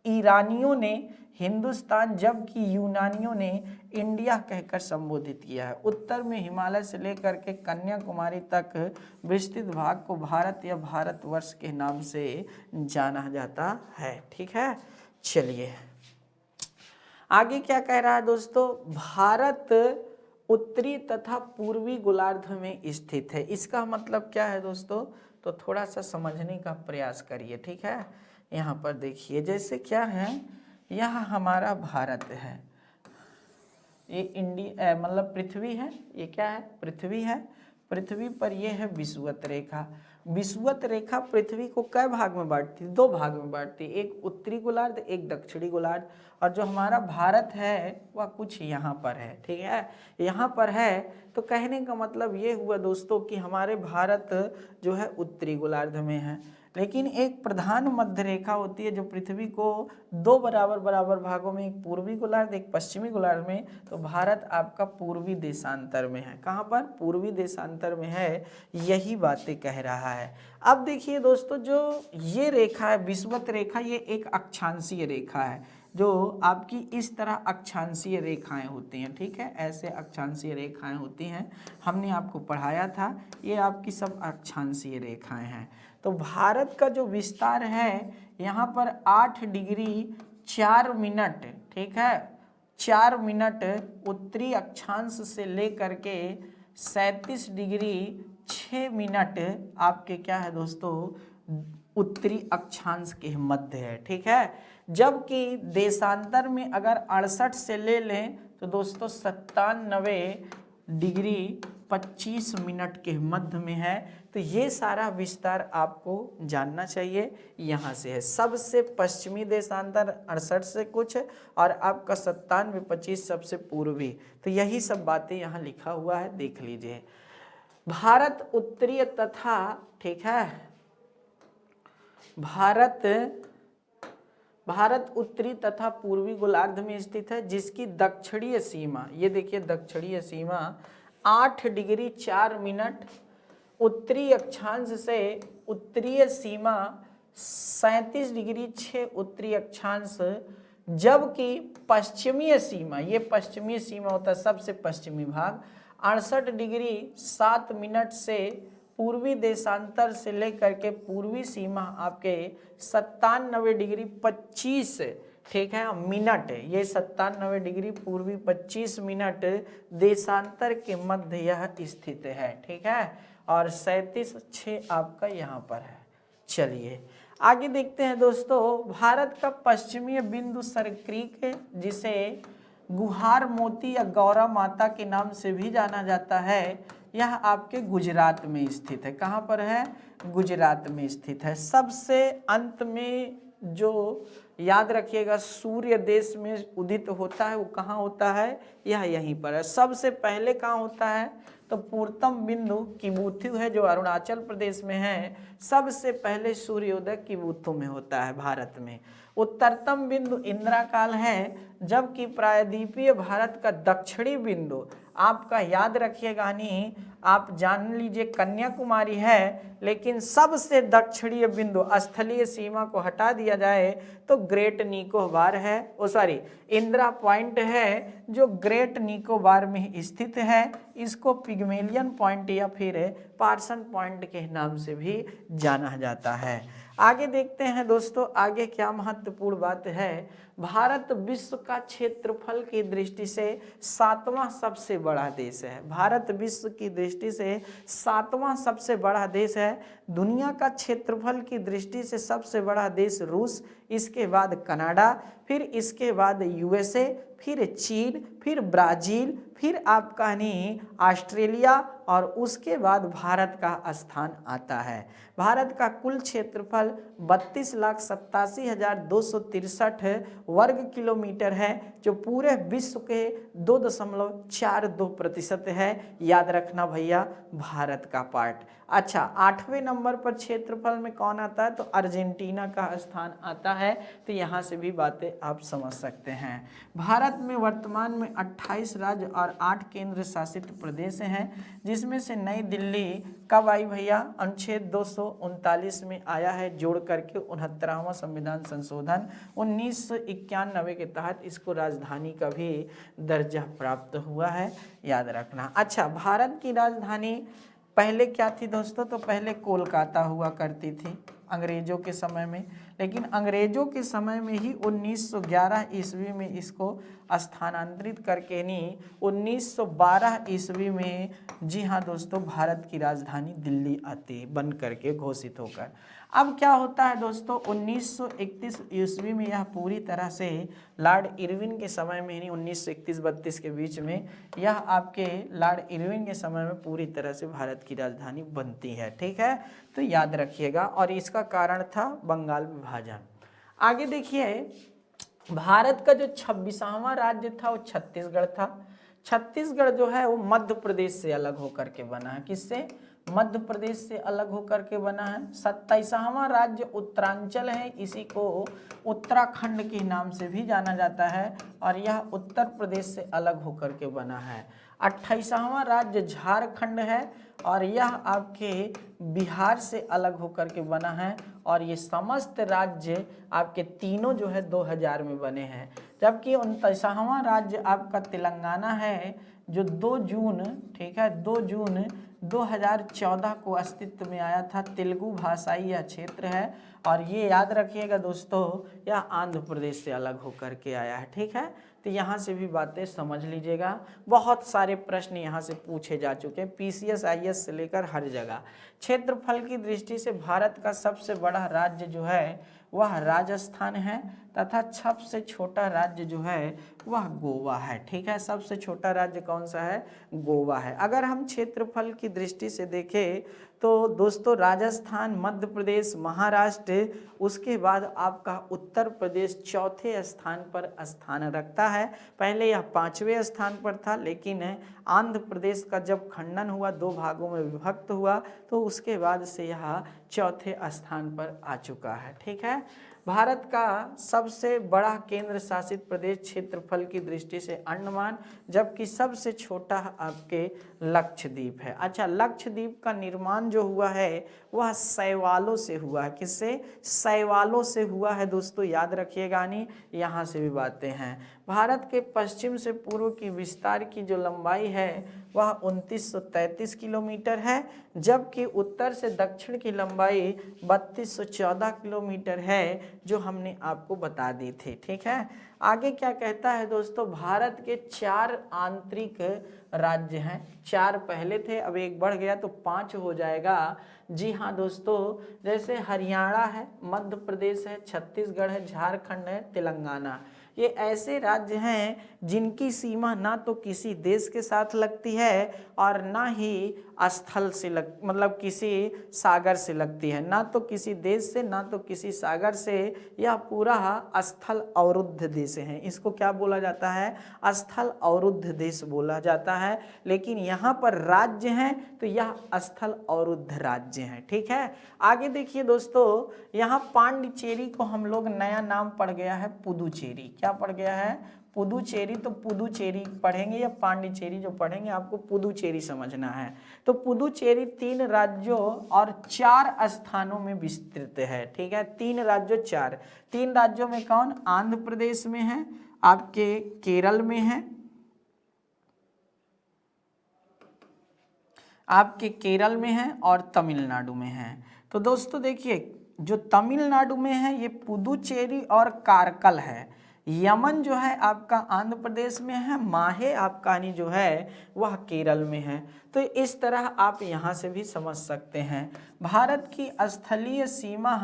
ईरानियों ने हिंदुस्तान, जबकि यूनानियों ने इंडिया कहकर संबोधित किया है। उत्तर में हिमालय से लेकर के कन्याकुमारी तक विस्तृत भाग को भारत या भारतवर्ष के नाम से जाना जाता है। ठीक है, चलिए आगे क्या कह रहा है दोस्तों, भारत उत्तरी तथा पूर्वी गोलार्ध में स्थित है। इसका मतलब क्या है दोस्तों, तो थोड़ा सा समझने का प्रयास करिए। ठीक है, यहाँ पर देखिए जैसे क्या है, यह हमारा भारत है, ये इंडिया मतलब पृथ्वी है, ये क्या है, पृथ्वी है। पृथ्वी पर ये है विषुवत रेखा। विषुवत रेखा पृथ्वी को कै भाग में बांटती है, 2 भाग में बांटती है, एक उत्तरी गोलार्ध, एक दक्षिणी गोलार्ध। और जो हमारा भारत है वह कुछ यहाँ पर है। ठीक है, यहाँ पर है, तो कहने का मतलब ये हुआ दोस्तों कि हमारे भारत जो है उत्तरी गोलार्ध में है। लेकिन एक प्रधान मध्य रेखा होती है जो पृथ्वी को 2 बराबर भागों में, एक पूर्वी गोलार्ध एक पश्चिमी गोलार्ध में, तो भारत आपका पूर्वी देशांतर में है। कहाँ पर, पूर्वी देशांतर में है, यही बातें कह रहा है। अब देखिए दोस्तों, जो ये रेखा है विषुवत रेखा, ये एक अक्षांशीय रेखा है, जो आपकी इस तरह अक्षांशीय रेखाएं होती हैं। ठीक है, ऐसे अक्षांशीय रेखाएं होती हैं, हमने आपको पढ़ाया था, ये आपकी सब अक्षांशीय रेखाएं हैं। तो भारत का जो विस्तार है यहाँ पर 8 डिग्री 4 मिनट, ठीक है, 4 मिनट उत्तरी अक्षांश से लेकर के 37 डिग्री 6 मिनट आपके क्या है दोस्तों, उत्तरी अक्षांश के मध्य है। ठीक है, जबकि देशांतर में अगर 68 से ले लें तो दोस्तों 97 डिग्री 25 मिनट के मध्य में है। तो ये सारा विस्तार आपको जानना चाहिए। यहाँ से है सबसे पश्चिमी देशांतर 68 से कुछ, और आपका 97 25 सबसे पूर्वी। तो यही सब बातें यहाँ लिखा हुआ है, देख लीजिए। भारत उत्तरीय तथा, ठीक है, भारत उत्तरी तथा पूर्वी गोलार्ध में स्थित है, जिसकी दक्षिणीय सीमा, ये देखिए दक्षिणीय सीमा 8 डिग्री 4 मिनट, उत्तरी अक्षांश से उत्तरीय सीमा 37 डिग्री 6 उत्तरी अक्षांश, जबकि पश्चिमीय सीमा, ये पश्चिमी सीमा होता है सबसे पश्चिमी भाग, 68 डिग्री 7 मिनट से पूर्वी देशांतर से लेकर के पूर्वी सीमा आपके 97 डिग्री 25, ठीक है, मिनट, ये 97 डिग्री पूर्वी 25 मिनट देशांतर के मध्य यह स्थित है। ठीक है, और 37.6 आपका यहाँ पर है। चलिए आगे देखते हैं दोस्तों, भारत का पश्चिमी बिंदु सरक्रीक है, जिसे गुहार मोती या गौरा माता के नाम से भी जाना जाता है, यह आपके गुजरात में स्थित है। कहाँ पर है, गुजरात में स्थित है। सबसे अंत में जो याद रखिएगा सूर्य देश में उदित होता है, वो कहाँ होता है, यह यहीं पर है। सबसे पहले कहाँ होता है, तो पूर्वतम बिंदु किबुथु है जो अरुणाचल प्रदेश में है, सबसे पहले सूर्योदय किबुथु में होता है भारत में। उत्तरतम बिंदु इंदिरा काल है, जबकि प्रायद्वीपीय भारत का दक्षिणी बिंदु आपका याद रखिएगा नहीं, आप जान लीजिए कन्याकुमारी है, लेकिन सबसे दक्षिणीय बिंदु स्थलीय सीमा को हटा दिया जाए तो ग्रेट निकोबार है, इंदिरा पॉइंट है जो ग्रेट निकोबार में स्थित है। इसको पिग्मेलियन पॉइंट या फिर पार्सन पॉइंट के नाम से भी जाना जाता है। आगे देखते हैं दोस्तों, आगे क्या महत्वपूर्ण बात है। भारत विश्व का क्षेत्रफल की दृष्टि से 7वां सबसे बड़ा देश है। भारत विश्व की दृष्टि से 7वां सबसे बड़ा देश है। दुनिया का क्षेत्रफल की दृष्टि से सबसे बड़ा देश रूस, इसके बाद कनाडा, फिर इसके बाद यूएसए, फिर चीन, फिर ब्राजील, फिर आपका नहीं ऑस्ट्रेलिया, और उसके बाद भारत का स्थान आता है। भारत का कुल क्षेत्रफल 32,87,263 वर्ग किलोमीटर है, जो पूरे विश्व के 2.42% है। याद रखना भैया, भारत का पार्ट। अच्छा, 8वें नंबर पर क्षेत्रफल में कौन आता है, तो अर्जेंटीना का स्थान आता है, तो यहाँ से भी बातें आप समझ सकते हैं। भारत में वर्तमान में 28 राज्य और 8 केंद्र शासित प्रदेश हैं, जिसमें से नई दिल्ली कब आई भैया? अनुच्छेद 239 में आया है, जोड़ करके 69वां संविधान संशोधन 1991 के तहत इसको राजधानी का भी दर्जा प्राप्त हुआ है, याद रखना। अच्छा, भारत की राजधानी पहले क्या थी दोस्तों? तो पहले कोलकाता हुआ करती थी अंग्रेजों के समय में, लेकिन अंग्रेजों के समय में ही 1911 ईस्वी में इसको स्थानांतरित करके नहीं 1912 ईस्वी में, जी हाँ दोस्तों, भारत की राजधानी दिल्ली आती बन करके घोषित होकर। अब क्या होता है दोस्तों, 1931 ईस्वी में यह पूरी तरह से लॉर्ड इरविन के समय में ही 1931-32 के बीच में यह आपके लॉर्ड इरविन के समय में पूरी तरह से भारत की राजधानी बनती है, ठीक है, तो याद रखिएगा। और इसका कारण था बंगाल विभाजन। आगे देखिए, भारत का जो 26वां राज्य था वो छत्तीसगढ़ था। छत्तीसगढ़ जो है वो मध्य प्रदेश से अलग होकर के बना है। किससे? मध्य प्रदेश से अलग होकर के बना है। 27वां राज्य उत्तरांचल है, इसी को उत्तराखंड के नाम से भी जाना जाता है, और यह उत्तर प्रदेश से अलग होकर के बना है। 28वां राज्य झारखंड है, और यह आपके बिहार से अलग होकर के बना है, और ये समस्त राज्य आपके तीनों जो है 2000 में बने हैं। जबकि 29वां राज्य आपका तेलंगाना है, जो 2 जून, ठीक है, 2 जून 2014 को अस्तित्व में आया था। तेलुगु भाषाई यह क्षेत्र है, और ये याद रखिएगा दोस्तों, यह आंध्र प्रदेश से अलग होकर के आया है, ठीक है, तो यहाँ से भी बातें समझ लीजिएगा। बहुत सारे प्रश्न यहाँ से पूछे जा चुके हैं, पीसीएस आईएएस से लेकर हर जगह। क्षेत्रफल की दृष्टि से भारत का सबसे बड़ा राज्य जो है वह राजस्थान है, तथा सबसे छोटा राज्य जो है वह गोवा है, ठीक है, सबसे छोटा राज्य कौन सा है? गोवा है। अगर हम क्षेत्रफल की दृष्टि से देखें तो दोस्तों राजस्थान, मध्य प्रदेश, महाराष्ट्र, उसके बाद आपका उत्तर प्रदेश चौथे स्थान पर स्थान रखता है। पहले यह 5वें स्थान पर था, लेकिन आंध्र प्रदेश का जब खंडन हुआ, 2 भागों में विभक्त हुआ, तो उसके बाद से यह चौथे स्थान पर आ चुका है, ठीक है। भारत का सबसे बड़ा केंद्र शासित प्रदेश क्षेत्रफल की दृष्टि से अंडमान, जबकि सबसे छोटा आपके लक्षद्वीप है। अच्छा, लक्षद्वीप का निर्माण जो हुआ है वह शैवालों से हुआ है। किससे? शैवालों से हुआ है दोस्तों, याद रखिएगा। नहीं, यहाँ से भी बातें हैं। भारत के पश्चिम से पूर्व की विस्तार की जो लंबाई है वह 2933 किलोमीटर है, जबकि उत्तर से दक्षिण की लंबाई 3214 किलोमीटर है, जो हमने आपको बता दी थी, ठीक है। आगे क्या कहता है दोस्तों, भारत के 4 आंतरिक राज्य हैं। 4 पहले थे, अब 1 बढ़ गया तो 5 हो जाएगा। जी हाँ दोस्तों, जैसे हरियाणा है, मध्य प्रदेश है, छत्तीसगढ़ है, झारखंड है, तेलंगाना, ये ऐसे राज्य हैं जिनकी सीमा ना तो किसी देश के साथ लगती है और ना ही स्थल से मतलब किसी सागर से लगती है, ना तो किसी देश से, ना तो किसी सागर से। यह पूरा स्थल अवरुद्ध देश है। इसको क्या बोला जाता है? स्थल अवरुद्ध देश बोला जाता है। लेकिन यहाँ पर राज्य हैं तो यह स्थल अवरुद्ध राज्य हैं, ठीक है। आगे देखिए दोस्तों, यहाँ पांडिचेरी को हम लोग नया नाम पड़ गया है पुदुचेरी। क्या पड़ गया है? पुदुचेरी। तो पुदुचेरी पढ़ेंगे या पांडिचेरी जो पढ़ेंगे, आपको पुदुचेरी समझना है। तो पुदुचेरी 3 राज्यों और 4 स्थानों में विस्तृत है, ठीक है। 3 राज्यों 4, 3 राज्यों में कौन? आंध्र प्रदेश में है, आपके केरल में है, आपके केरल में है और तमिलनाडु में है। तो दोस्तों देखिए, जो तमिलनाडु में है ये पुदुचेरी और कारकल है। यमन जो है आपका आंध्र प्रदेश में है, माहे आपका जो है वह केरल में है। तो इस तरह आप यहाँ से भी समझ सकते हैं। भारत की स्थलीय सीमा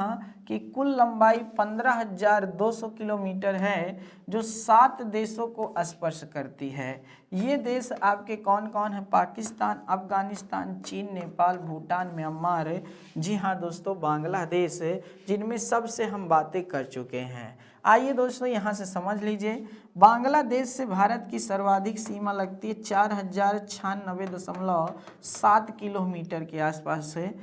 की कुल लंबाई 15,200 किलोमीटर है, जो 7 देशों को स्पर्श करती है। ये देश आपके कौन कौन है? पाकिस्तान, अफगानिस्तान, चीन, नेपाल, भूटान, म्यांमार, जी हाँ दोस्तों, बांग्लादेश, जिनमें सबसे हम बातें कर चुके हैं। आइए दोस्तों यहाँ से समझ लीजिए, बांग्लादेश से भारत की सर्वाधिक सीमा लगती है 4096.7 किलोमीटर के आसपास से।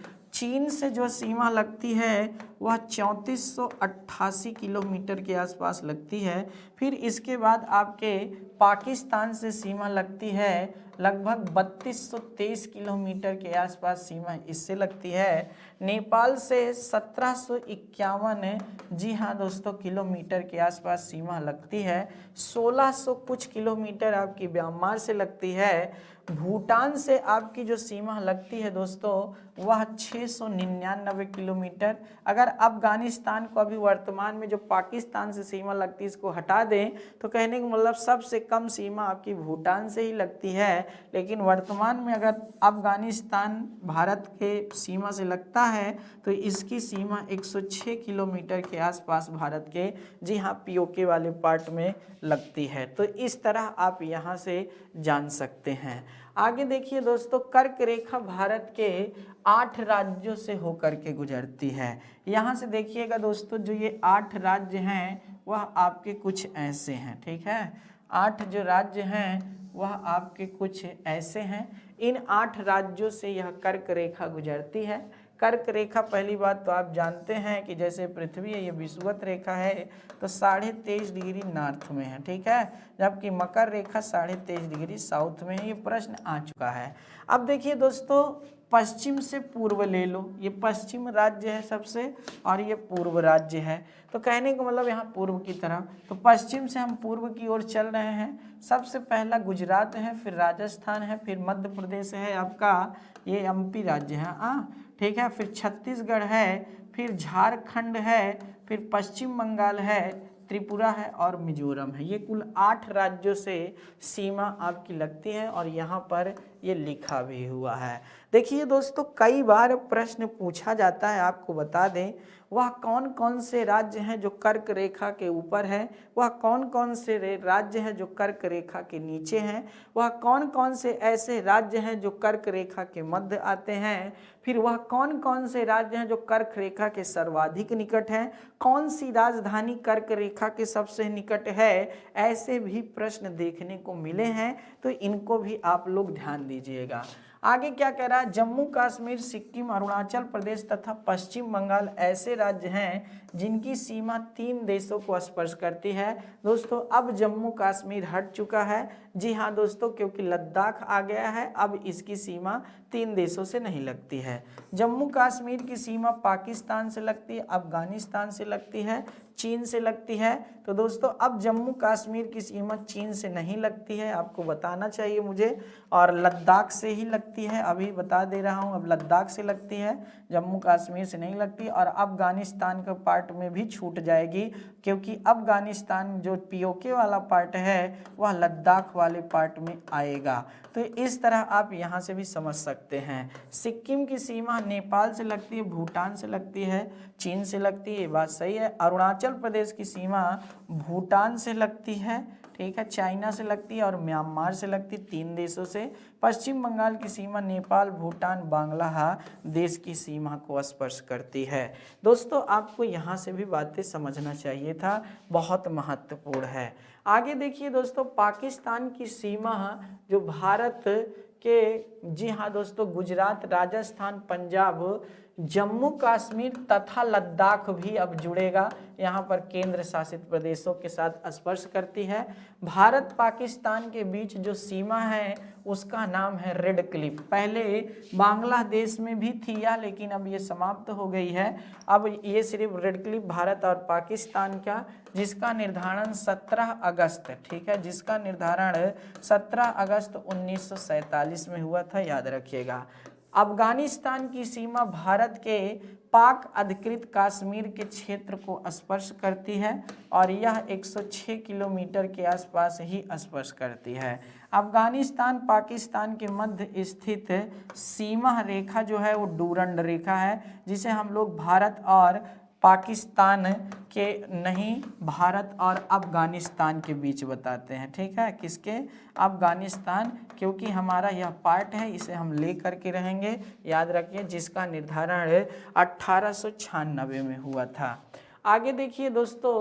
चीन से जो सीमा लगती है वह 3488 किलोमीटर के आसपास लगती है। फिर इसके बाद आपके पाकिस्तान से सीमा लगती है लगभग 3223 किलोमीटर के आसपास सीमा इससे लगती है। नेपाल से 1751, जी हाँ दोस्तों, किलोमीटर के आसपास सीमा लगती है। 1600 कुछ किलोमीटर आपकी म्यांमार से लगती है। भूटान से आपकी जो सीमा लगती है दोस्तों वह 699 किलोमीटर। अगर अफगानिस्तान को अभी वर्तमान में जो पाकिस्तान से सीमा लगती है इसको हटा दें तो कहने का मतलब सबसे कम सीमा आपकी भूटान से ही लगती है। लेकिन वर्तमान में अगर अफगानिस्तान भारत के सीमा से लगता है तो इसकी सीमा 106 किलोमीटर के आसपास भारत के, जी हाँ, पीओके वाले पार्ट में लगती है। तो इस तरह आप यहाँ से जान सकते हैं। आगे देखिए दोस्तों, कर्क रेखा भारत के 8 राज्यों से होकर के गुजरती है। यहाँ से देखिएगा दोस्तों, जो ये 8 राज्य हैं वह आपके कुछ ऐसे हैं, ठीक है। 8 जो राज्य हैं वह आपके कुछ ऐसे हैं। इन 8 राज्यों से यह कर्क रेखा गुजरती है। कर्क रेखा, पहली बात तो आप जानते हैं कि जैसे पृथ्वी है ये विषुवत रेखा है तो 23.5 डिग्री नॉर्थ में है, ठीक है, जबकि मकर रेखा 23.5 डिग्री साउथ में है। ये प्रश्न आ चुका है। अब देखिए दोस्तों, पश्चिम से पूर्व ले लो, ये पश्चिम राज्य है सबसे और ये पूर्व राज्य है। तो कहने का मतलब यहाँ पूर्व की तरफ, तो पश्चिम से हम पूर्व की ओर चल रहे हैं। सबसे पहला गुजरात है, फिर राजस्थान है, फिर मध्य प्रदेश है, आपका ये एमपी राज्य है, ठीक है, फिर छत्तीसगढ़ है, फिर झारखंड है, फिर पश्चिम बंगाल है, त्रिपुरा है और मिजोरम है। ये कुल 8 राज्यों से सीमा आपकी लगती है और यहाँ पर ये लिखा भी हुआ है। देखिए दोस्तों, कई बार प्रश्न पूछा जाता है, आपको बता दें वह कौन कौन से राज्य हैं जो कर्क रेखा के ऊपर है, वह कौन कौन से राज्य हैं जो कर्क रेखा के नीचे हैं, वह कौन कौन से ऐसे राज्य हैं जो कर्क रेखा के मध्य आते हैं, फिर वह कौन कौन से राज्य हैं जो कर्क रेखा के सर्वाधिक निकट हैं, कौन सी राजधानी कर्क रेखा के सबसे निकट है। ऐसे भी प्रश्न देखने को मिले हैं, तो इनको भी आप लोग ध्यान दीजिएगा। आगे क्या कह रहा है, जम्मू कश्मीर, सिक्किम, अरुणाचल प्रदेश तथा पश्चिम बंगाल ऐसे राज्य हैं जिनकी सीमा 3 देशों को स्पर्श करती है। दोस्तों अब जम्मू कश्मीर हट चुका है, जी हाँ दोस्तों, क्योंकि लद्दाख आ गया है, अब इसकी सीमा 3 देशों से नहीं लगती है। जम्मू कश्मीर की सीमा पाकिस्तान से लगती है, अफगानिस्तान से लगती है, चीन से लगती है। तो दोस्तों अब जम्मू कश्मीर की सीमा चीन से नहीं लगती है, आपको बताना चाहिए मुझे, और लद्दाख से ही लगती है, अभी बता दे रहा हूँ, अब लद्दाख से लगती है, जम्मू कश्मीर से नहीं लगती। और अफगानिस्तान का पार्ट में भी छूट जाएगी, क्योंकि अफगानिस्तान जो पीओके वाला पार्ट है वह लद्दाख वाले पार्ट में आएगा। तो इस तरह आप यहाँ से भी समझ सकते हैं। सिक्किम की सीमा नेपाल से लगती है, भूटान से लगती है, चीन से लगती है, ये बात सही है। अरुणाचल प्रदेश की सीमा भूटान से लगती है, ठीक है, चाइना से लगती है और म्यांमार से लगती है, 3 देशों से। पश्चिम बंगाल की सीमा नेपाल, भूटान, बांग्लादेश की सीमा को स्पर्श करती है। दोस्तों आपको यहाँ से भी बातें समझना चाहिए था, बहुत महत्वपूर्ण है। आगे देखिए दोस्तों, पाकिस्तान की सीमा जो भारत के, जी हाँ दोस्तों, गुजरात, राजस्थान, पंजाब, जम्मू कश्मीर तथा लद्दाख भी अब जुड़ेगा, यहाँ पर केंद्र शासित प्रदेशों के साथ स्पर्श करती है। भारत पाकिस्तान के बीच जो सीमा है उसका नाम है रेड क्लिफ। पहले बांग्लादेश में भी थी यह, लेकिन अब ये समाप्त हो गई है। अब ये सिर्फ रेड क्लिफ भारत और पाकिस्तान का, जिसका निर्धारण 17 अगस्त, ठीक है, जिसका निर्धारण 17 अगस्त 1947 में हुआ था, याद रखिएगा। अफगानिस्तान की सीमा भारत के पाक अधिकृत कश्मीर के क्षेत्र को स्पर्श करती है और यह 106 किलोमीटर के आसपास ही स्पर्श करती है। अफगानिस्तान पाकिस्तान के मध्य स्थित सीमा रेखा जो है वो डूरंड रेखा है, जिसे हम लोग भारत और पाकिस्तान के नहीं, भारत और अफगानिस्तान के बीच बताते हैं, ठीक है, किसके, अफगानिस्तान, क्योंकि हमारा यह पार्ट है, इसे हम ले करके रहेंगे, याद रखिए, जिसका निर्धारण 1896 में हुआ था। आगे देखिए दोस्तों,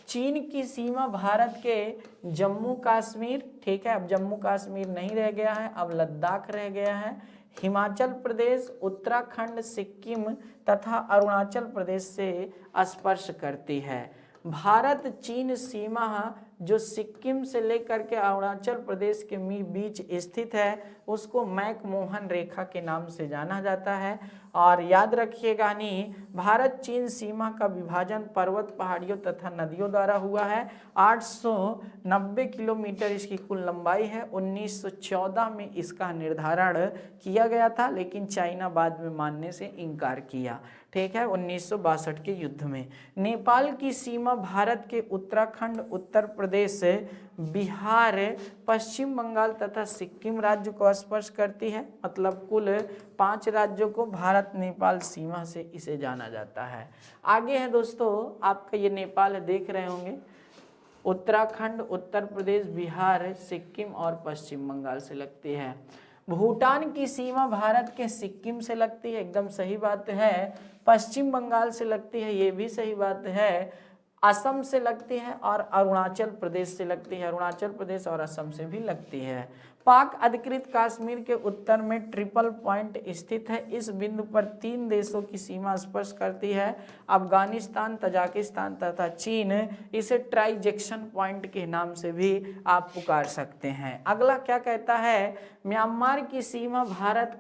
चीन की सीमा भारत के जम्मू कश्मीर, ठीक है, अब जम्मू कश्मीर नहीं रह गया है, अब लद्दाख रह गया है, हिमाचल प्रदेश, उत्तराखंड, सिक्किम तथा अरुणाचल प्रदेश से स्पर्श करती है। भारत चीन सीमा जो सिक्किम से लेकर के अरुणाचल प्रदेश के बीच स्थित है उसको मैकमोहन रेखा के नाम से जाना जाता है। और याद रखिएगा नहीं, भारत चीन सीमा का विभाजन पर्वत, पहाड़ियों तथा नदियों द्वारा हुआ है। 890 किलोमीटर इसकी कुल लंबाई है। 1914 में इसका निर्धारण किया गया था, लेकिन चाइना बाद में मानने से इनकार किया। ठीक है, 1962 के युद्ध में। नेपाल की सीमा भारत के उत्तराखंड, उत्तर प्रदेश, बिहार, पश्चिम बंगाल तथा सिक्किम राज्य को स्पर्श करती है। मतलब कुल 5 राज्यों को भारत नेपाल सीमा से इसे जाना जाता है। आगे है दोस्तों आपका ये नेपाल देख रहे होंगे, उत्तराखंड, उत्तर प्रदेश, बिहार, सिक्किम और पश्चिम बंगाल से लगती है। भूटान की सीमा भारत के सिक्किम से लगती है, एकदम सही बात है। पश्चिम बंगाल से लगती है, ये भी सही बात है। असम से लगती है और अरुणाचल प्रदेश से लगती है। अरुणाचल प्रदेश और असम से भी लगती है। पाक अधिकृत कश्मीर के उत्तर में ट्रिपल पॉइंट स्थित है। इस बिंदु पर 3 देशों की सीमा स्पर्श करती है, अफगानिस्तान, तजाकिस्तान तथा चीन। इसे ट्राइजेक्शन पॉइंट के नाम से भी आप पुकार सकते हैं। अगला क्या कहता है, म्यांमार की सीमा भारत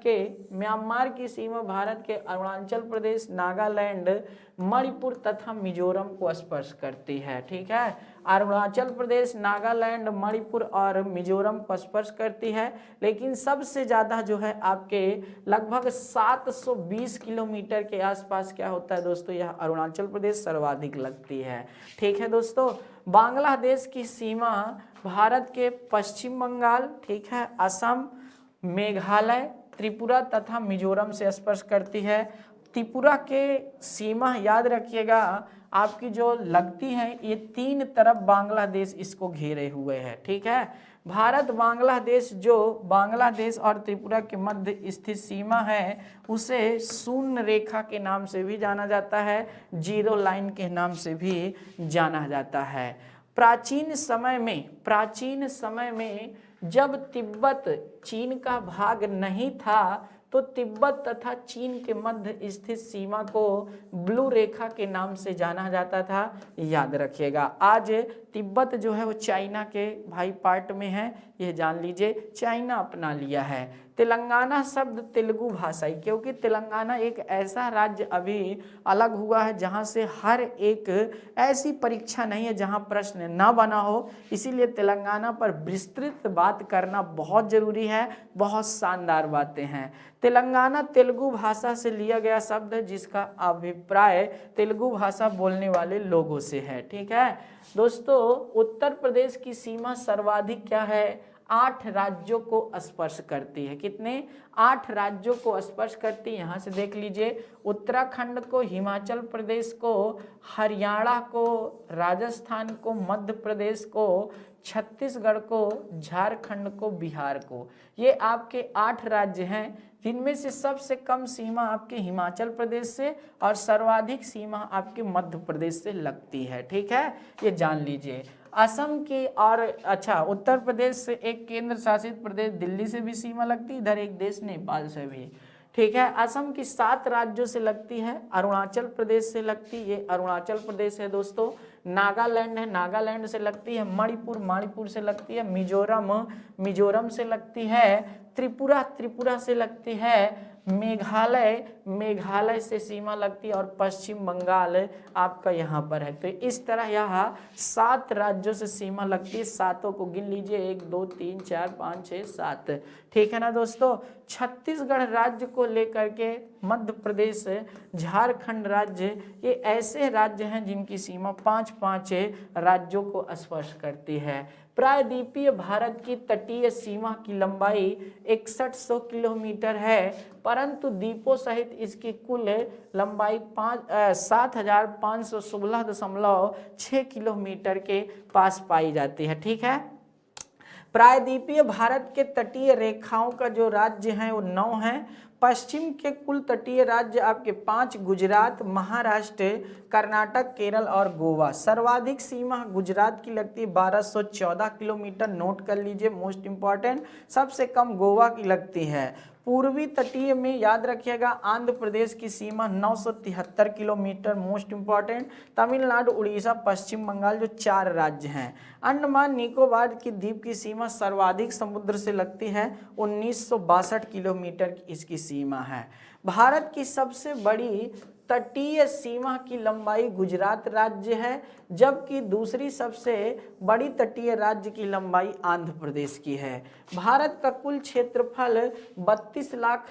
के अरुणाचल प्रदेश, नागालैंड, मणिपुर तथा मिजोरम को स्पर्श करती है। ठीक है, अरुणाचल प्रदेश, नागालैंड, मणिपुर और मिजोरम को स्पर्श करती है। लेकिन सबसे ज़्यादा जो है आपके लगभग 720 किलोमीटर के आसपास क्या होता है दोस्तों, यह अरुणाचल प्रदेश सर्वाधिक लगती है। ठीक है दोस्तों, बांग्लादेश की सीमा भारत के पश्चिम बंगाल, ठीक है, असम, मेघालय, त्रिपुरा तथा मिजोरम से स्पर्श करती है। त्रिपुरा के सीमा याद रखिएगा आपकी जो लगती है, ये 3 तरफ बांग्लादेश इसको घेरे हुए है। ठीक है, भारत बांग्लादेश जो बांग्लादेश और त्रिपुरा के मध्य स्थित सीमा है उसे शून्य रेखा के नाम से भी जाना जाता है, जीरो लाइन के नाम से भी जाना जाता है। प्राचीन समय में जब तिब्बत चीन का भाग नहीं था तो तिब्बत तथा चीन के मध्य स्थित सीमा को ब्लू रेखा के नाम से जाना जाता था, याद रखिएगा। आज तिब्बत जो है वो चाइना के भाई पार्ट में है, यह जान लीजिए, चाइना अपना लिया है। तेलंगाना शब्द तेलुगु भाषाई, क्योंकि तेलंगाना एक ऐसा राज्य अभी अलग हुआ है जहां से हर एक ऐसी परीक्षा नहीं है जहां प्रश्न ना बना हो, इसीलिए तेलंगाना पर विस्तृत बात करना बहुत जरूरी है। बहुत शानदार बातें हैं। तेलंगाना तेलुगु भाषा से लिया गया शब्द है जिसका अभिप्राय तेलुगु भाषा बोलने वाले लोगों से है। ठीक है दोस्तों, उत्तर प्रदेश की सीमा सर्वाधिक क्या है, 8 राज्यों को स्पर्श करती है। कितने, 8 राज्यों को स्पर्श करती है। यहाँ से देख लीजिए, उत्तराखंड को, हिमाचल प्रदेश को, हरियाणा को, राजस्थान को, मध्य प्रदेश को, छत्तीसगढ़ को, झारखंड को, बिहार को। ये आपके 8 राज्य हैं, जिनमें से सबसे कम सीमा आपके हिमाचल प्रदेश से और सर्वाधिक सीमा आपके मध्य प्रदेश से लगती है। ठीक है, ये जान लीजिए। असम की और अच्छा, उत्तर प्रदेश से एक केंद्र शासित प्रदेश दिल्ली से भी सीमा लगती है, इधर एक देश नेपाल से भी। ठीक है, असम की 7 राज्यों से लगती है, अरुणाचल प्रदेश से लगती है, ये अरुणाचल प्रदेश है दोस्तों। नागालैंड है, नागालैंड से लगती है, मणिपुर से लगती है, मिजोरम से लगती है, त्रिपुरा से लगती है, मेघालय से सीमा लगती है और पश्चिम बंगाल आपका यहाँ पर है। तो इस तरह यहाँ 7 राज्यों से सीमा लगती है। 7 को गिन लीजिए, 1 2 3 4 5 6 7। ठीक है ना दोस्तों। छत्तीसगढ़ राज्य को लेकर के मध्य प्रदेश, झारखंड राज्य, ये ऐसे राज्य हैं जिनकी सीमा 5-5 राज्यों को स्पर्श करती है। प्रायद्वीपीय भारत की तटीय सीमा की लंबाई 6100 किलोमीटर है, परंतु द्वीपों सहित इसकी कुल लंबाई 7516.6 किलोमीटर के पास पाई जाती है। ठीक है, प्रायद्वीपीय भारत के तटीय रेखाओं का जो राज्य है वो 9 हैं। पश्चिम के कुल तटीय राज्य आपके 5, गुजरात, महाराष्ट्र, कर्नाटक, केरल और गोवा। सर्वाधिक सीमा गुजरात की लगती है 1214 किलोमीटर, नोट कर लीजिए, मोस्ट इंपॉर्टेंट। सबसे कम गोवा की लगती है। पूर्वी तटीय में याद रखिएगा आंध्र प्रदेश की सीमा 973 kilometre, most important. Tamil Nadu, Orissa, Paschim Bangal जो 4 राज्य हैं। अंडमान निकोबार की द्वीप की सीमा सर्वाधिक समुद्र से लगती है, 1962 किलोमीटर की इसकी सीमा है। भारत की सबसे बड़ी तटीय सीमा की लंबाई गुजरात राज्य है, जबकि दूसरी सबसे बड़ी तटीय राज्य की लंबाई आंध्र प्रदेश की है। भारत का कुल क्षेत्रफल 32 लाख,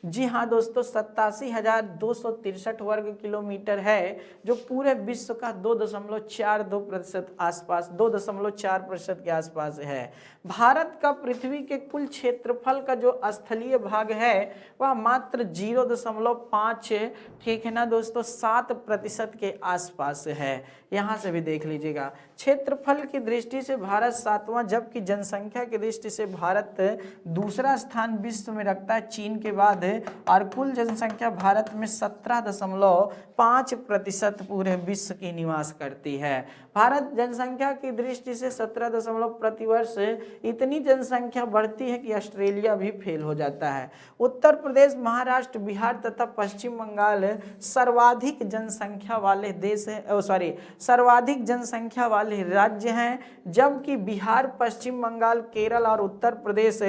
जी हाँ दोस्तों, 87,263 वर्ग किलोमीटर है, जो पूरे विश्व का 2.42% आसपास, 2.4% के आसपास है। भारत का पृथ्वी के कुल क्षेत्रफल का जो स्थलीय भाग है वह मात्र 0.5, ठीक है ना दोस्तों, 7% के आसपास है। यहाँ से भी देख लीजिएगा। क्षेत्रफल की दृष्टि से भारत 7वां, जबकि जनसंख्या की दृष्टि से भारत दूसरा स्थान विश्व में रखता है चीन के बाद, और कुल जनसंख्या भारत में 17.5% पूरे विश्व की निवास करती है। भारत जनसंख्या की दृष्टि से 17 प्रतिवर्ष इतनी जनसंख्या बढ़ती है कि ऑस्ट्रेलिया भी फेल हो जाता है। उत्तर प्रदेश, महाराष्ट्र, बिहार तथा पश्चिम बंगाल सर्वाधिक जनसंख्या वाले देश है, सर्वाधिक जनसंख्या वाले राज्य हैं, जबकि बिहार, पश्चिम बंगाल, केरल और उत्तर प्रदेश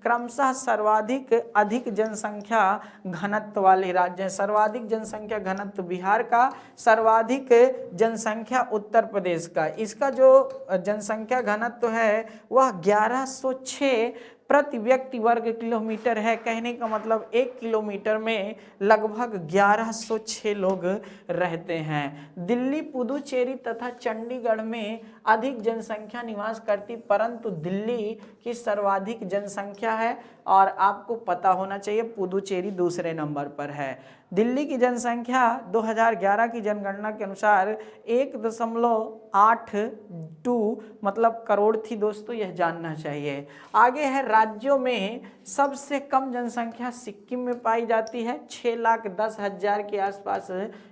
क्रमशः सर्वाधिक अधिक जनसंख्या घनत्व वाले राज्य हैं। सर्वाधिक जनसंख्या घनत्व बिहार का, सर्वाधिक जनसंख्या उत्तर प्रदेश का। इसका जो जनसंख्या घनत्व है वह 1106 प्रति व्यक्ति वर्ग किलोमीटर है। कहने का मतलब 1 किलोमीटर में लगभग 1106 लोग रहते हैं। दिल्ली, पुदुचेरी तथा चंडीगढ़ में अधिक जनसंख्या निवास करती, परंतु दिल्ली की सर्वाधिक जनसंख्या है, और आपको पता होना चाहिए पुदुचेरी दूसरे नंबर पर है। दिल्ली की जनसंख्या 2011 की जनगणना के अनुसार 1.82 मतलब करोड़ थी दोस्तों, यह जानना चाहिए। आगे है राज्यों में सबसे कम जनसंख्या सिक्किम में पाई जाती है, 6,10,000 के आसपास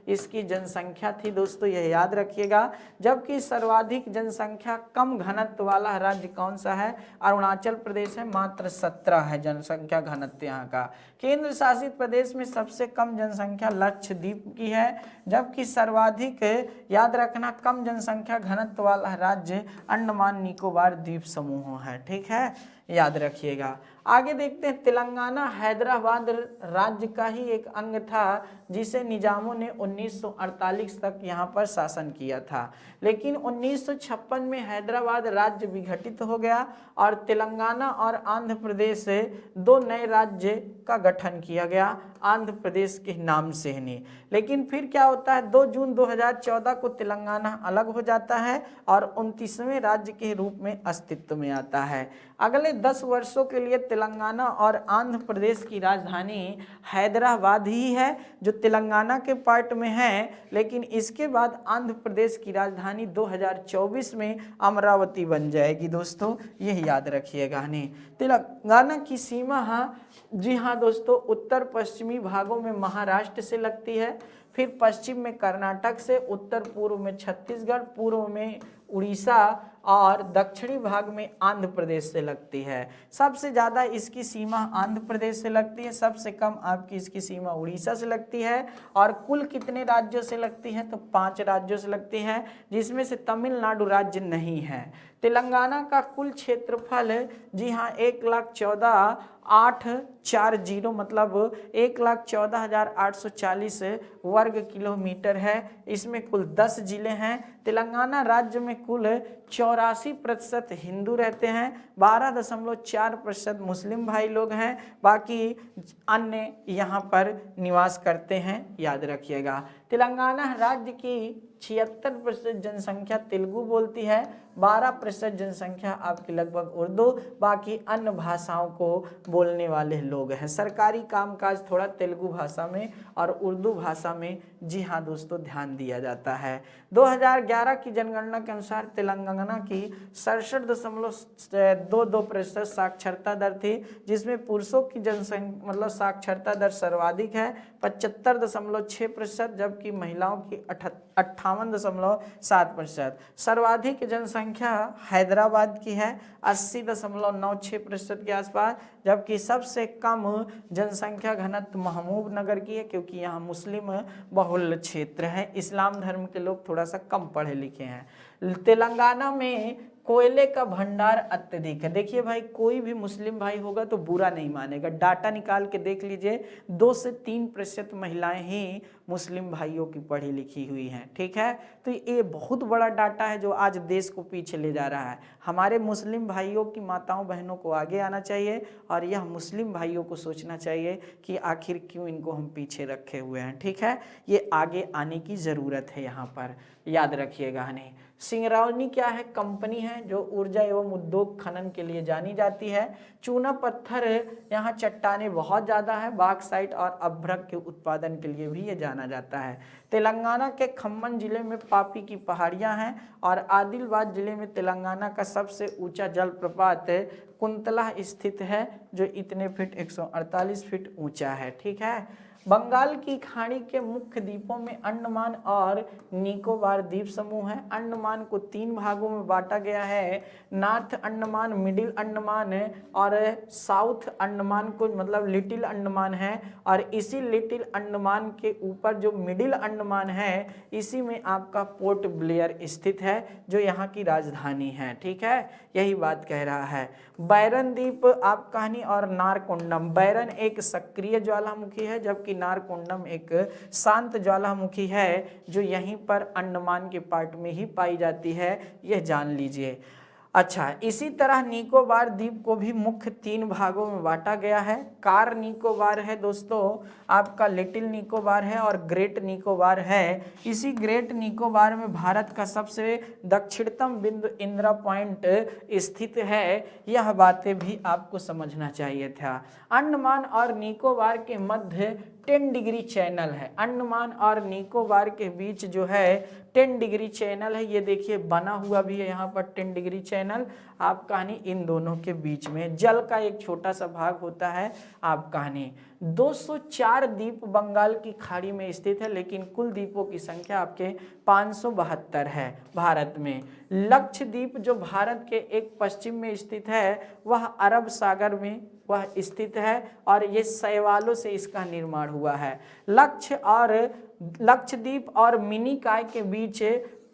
इसकी जनसंख्या थी दोस्तों, यह याद रखिएगा। जबकि सर्वाधिक जनसंख्या कम घनत्व वाला राज्य कौन सा है? अरुणाचल प्रदेश है, मात्र 17 है जनसंख्या घनत्व यहाँ का। केंद्र शासित प्रदेश में सबसे कम जनसंख्या लक्षद्वीप की है, जबकि सर्वाधिक, याद रखना, कम जनसंख्या घनत्व वाला राज्य अंडमान निकोबार द्वीप समूह है, ठीक है, याद रखिएगा। आगे देखते हैं, तेलंगाना हैदराबाद राज्य का ही एक अंग था, जिसे निजामों ने 1948 तक यहाँ पर शासन किया था, लेकिन 1956 में हैदराबाद राज्य विघटित हो गया और तेलंगाना और आंध्र प्रदेश से 2 नए राज्य का गठन किया गया, आंध्र प्रदेश के नाम से ही। लेकिन फिर क्या होता है, 2 जून 2014 को तेलंगाना अलग हो जाता है और 29वें राज्य के रूप में अस्तित्व में आता है। अगले 10 वर्षों के लिए तेलंगाना और आंध्र प्रदेश की राजधानी हैदराबाद ही है, जो तेलंगाना के पार्ट में है, लेकिन इसके बाद आंध्र प्रदेश की राजधानी 2024 में अमरावती बन जाएगी दोस्तों, यह याद रखिएगा। नहीं, तेलंगाना की सीमा, जी हाँ दोस्तों, उत्तर पश्चिमी भागों में महाराष्ट्र से लगती है, फिर पश्चिम में कर्नाटक से, उत्तर पूर्व में छत्तीसगढ़, पूर्व में उड़ीसा और दक्षिणी भाग में आंध्र प्रदेश से लगती है। सबसे ज़्यादा इसकी सीमा आंध्र प्रदेश से लगती है, सबसे कम आपकी इसकी सीमा उड़ीसा से लगती है। और कुल कितने राज्यों से लगती है? तो 5 राज्यों से लगती है, जिसमें से तमिलनाडु राज्य नहीं है। तेलंगाना का कुल क्षेत्रफल, जी हाँ, 1,14,840 मतलब 1,14,840 वर्ग किलोमीटर है। इसमें कुल 10 जिले हैं। तेलंगाना राज्य में कुल 84% हिंदू रहते हैं, 12.4% मुस्लिम भाई लोग हैं, बाकी अन्य यहाँ पर निवास करते हैं, याद रखिएगा। तेलंगाना राज्य की 76% जनसंख्या तेलुगु बोलती है, 12% जनसंख्या आपकी लगभग उर्दू, बाकी अन्य भाषाओं को बोलने वाले लोग हैं। सरकारी कामकाज थोड़ा तेलुगु भाषा में और उर्दू भाषा में, जी हाँ दोस्तों, ध्यान दिया जाता है। 2011 की जनगणना के अनुसार तेलंगाना की 67.22% साक्षरता दर थी, जिसमें पुरुषों की जनसंख्या मतलब साक्षरता दर सर्वाधिक है 75.6%, जबकि महिलाओं की 58 58.7%। सर्वाधिक जनसंख्या हैदराबाद की है 80.96% के आसपास, जबकि सबसे कम जनसंख्या घनत्व महबूब नगर की है, क्योंकि यहाँ मुस्लिम बहुल क्षेत्र है, इस्लाम धर्म के लोग थोड़ा सा कम पढ़े लिखे हैं। तेलंगाना में कोयले का भंडार अत्यधिक है। देखिए भाई, कोई भी मुस्लिम भाई होगा तो बुरा नहीं मानेगा, डाटा निकाल के देख लीजिए, 2 से 3% महिलाएं ही मुस्लिम भाइयों की पढ़ी लिखी हुई हैं। ठीक है, तो ये बहुत बड़ा डाटा है जो आज देश को पीछे ले जा रहा है। हमारे मुस्लिम भाइयों की माताओं बहनों को आगे आना चाहिए और यह मुस्लिम भाइयों को सोचना चाहिए कि आखिर क्यों इनको हम पीछे रखे हुए हैं। ठीक है, ये आगे आने की ज़रूरत है, यहाँ पर याद रखिएगा। नहीं, सिंगरौली क्या है? कंपनी है जो ऊर्जा एवं उद्योग खनन के लिए जानी जाती है। चूना पत्थर, यहाँ चट्टानें बहुत ज़्यादा है, बॉक्साइट और अभ्रक के उत्पादन के लिए भी ये जाना जाता है। तेलंगाना के खम्मम जिले में पापी की पहाड़ियाँ हैं और आदिलाबाद जिले में तेलंगाना का सबसे ऊंचा जलप्रपात कुंतला स्थित है, जो इतने फीट 148 फीट ऊंचा है। ठीक है, बंगाल की खाड़ी के मुख्य द्वीपों में अंडमान और निकोबार द्वीप समूह है। अंडमान को 3 भागों में बांटा गया है, नॉर्थ अंडमान, मिडिल अंडमान और साउथ अंडमान को मतलब लिटिल अंडमान है। और इसी लिटिल अंडमान के ऊपर जो मिडिल अंडमान है, इसी में आपका पोर्ट ब्लेयर स्थित है, जो यहाँ की राजधानी है। ठीक है, यही बात कह रहा है। बैरन द्वीप आप कहानी और नारकोंडम, बैरन एक सक्रिय ज्वालामुखी है, जबकि नारकोंडम एक शांत ज्वालामुखी है, जो यहीं पर अंडमान के पार्ट में ही पाई जाती है, यह जान लीजिए। अच्छा, इसी तरह निकोबार द्वीप को भी मुख्य 3 भागों में बांटा गया है। कार निकोबार है दोस्तों, आपका लिटिल निकोबार है और ग्रेट निकोबार है। इसी ग्रेट निकोबार में भारत का सबसे दक्षिणतम बिंदु इंदिरा पॉइंट स्थित है। यह बातें भी आपको समझना चाहिए था। अंडमान और निकोबार के मध्य 10 डिग्री चैनल है। अंडमान और निकोबार के बीच जो है 10 डिग्री चैनल है, ये देखिए बना हुआ भी है यहाँ पर 10 डिग्री चैनल। आप कहानी इन दोनों के बीच में जल का एक छोटा सा भाग होता है। आप कहानी 204 द्वीप बंगाल की खाड़ी में स्थित है, लेकिन कुल द्वीपों की संख्या आपके 572 है भारत में। लक्षद्वीप जो भारत के एक पश्चिम में स्थित है, वह अरब सागर में वह स्थित है और ये शैवालों से इसका निर्माण हुआ है। लक्षद्वीप और मिनिकॉय के बीच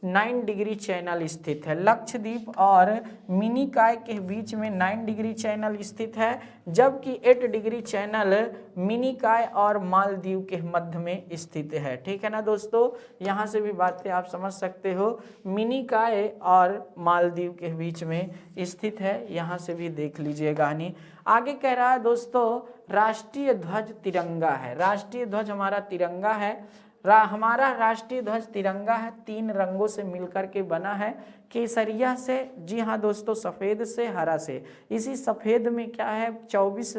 9 डिग्री चैनल स्थित है। लक्षद्वीप और मिनिकॉय के बीच में 9 डिग्री चैनल स्थित है, जबकि 8 डिग्री चैनल मिनिकॉय और मालदीव के मध्य में स्थित है। ठीक है ना दोस्तों, यहाँ से भी बातें आप समझ सकते हो, मिनिकॉय और मालदीव के बीच में स्थित है, यहाँ से भी देख लीजिएगा। नहीं, आगे कह रहा है दोस्तों, राष्ट्रीय ध्वज तिरंगा है। राष्ट्रीय ध्वज हमारा तिरंगा है। हमारा राष्ट्रीय ध्वज तिरंगा है, 3 रंगों से मिलकर के बना है, केसरिया से, जी हाँ दोस्तों, सफ़ेद से, हरा से। इसी सफ़ेद में क्या है, 24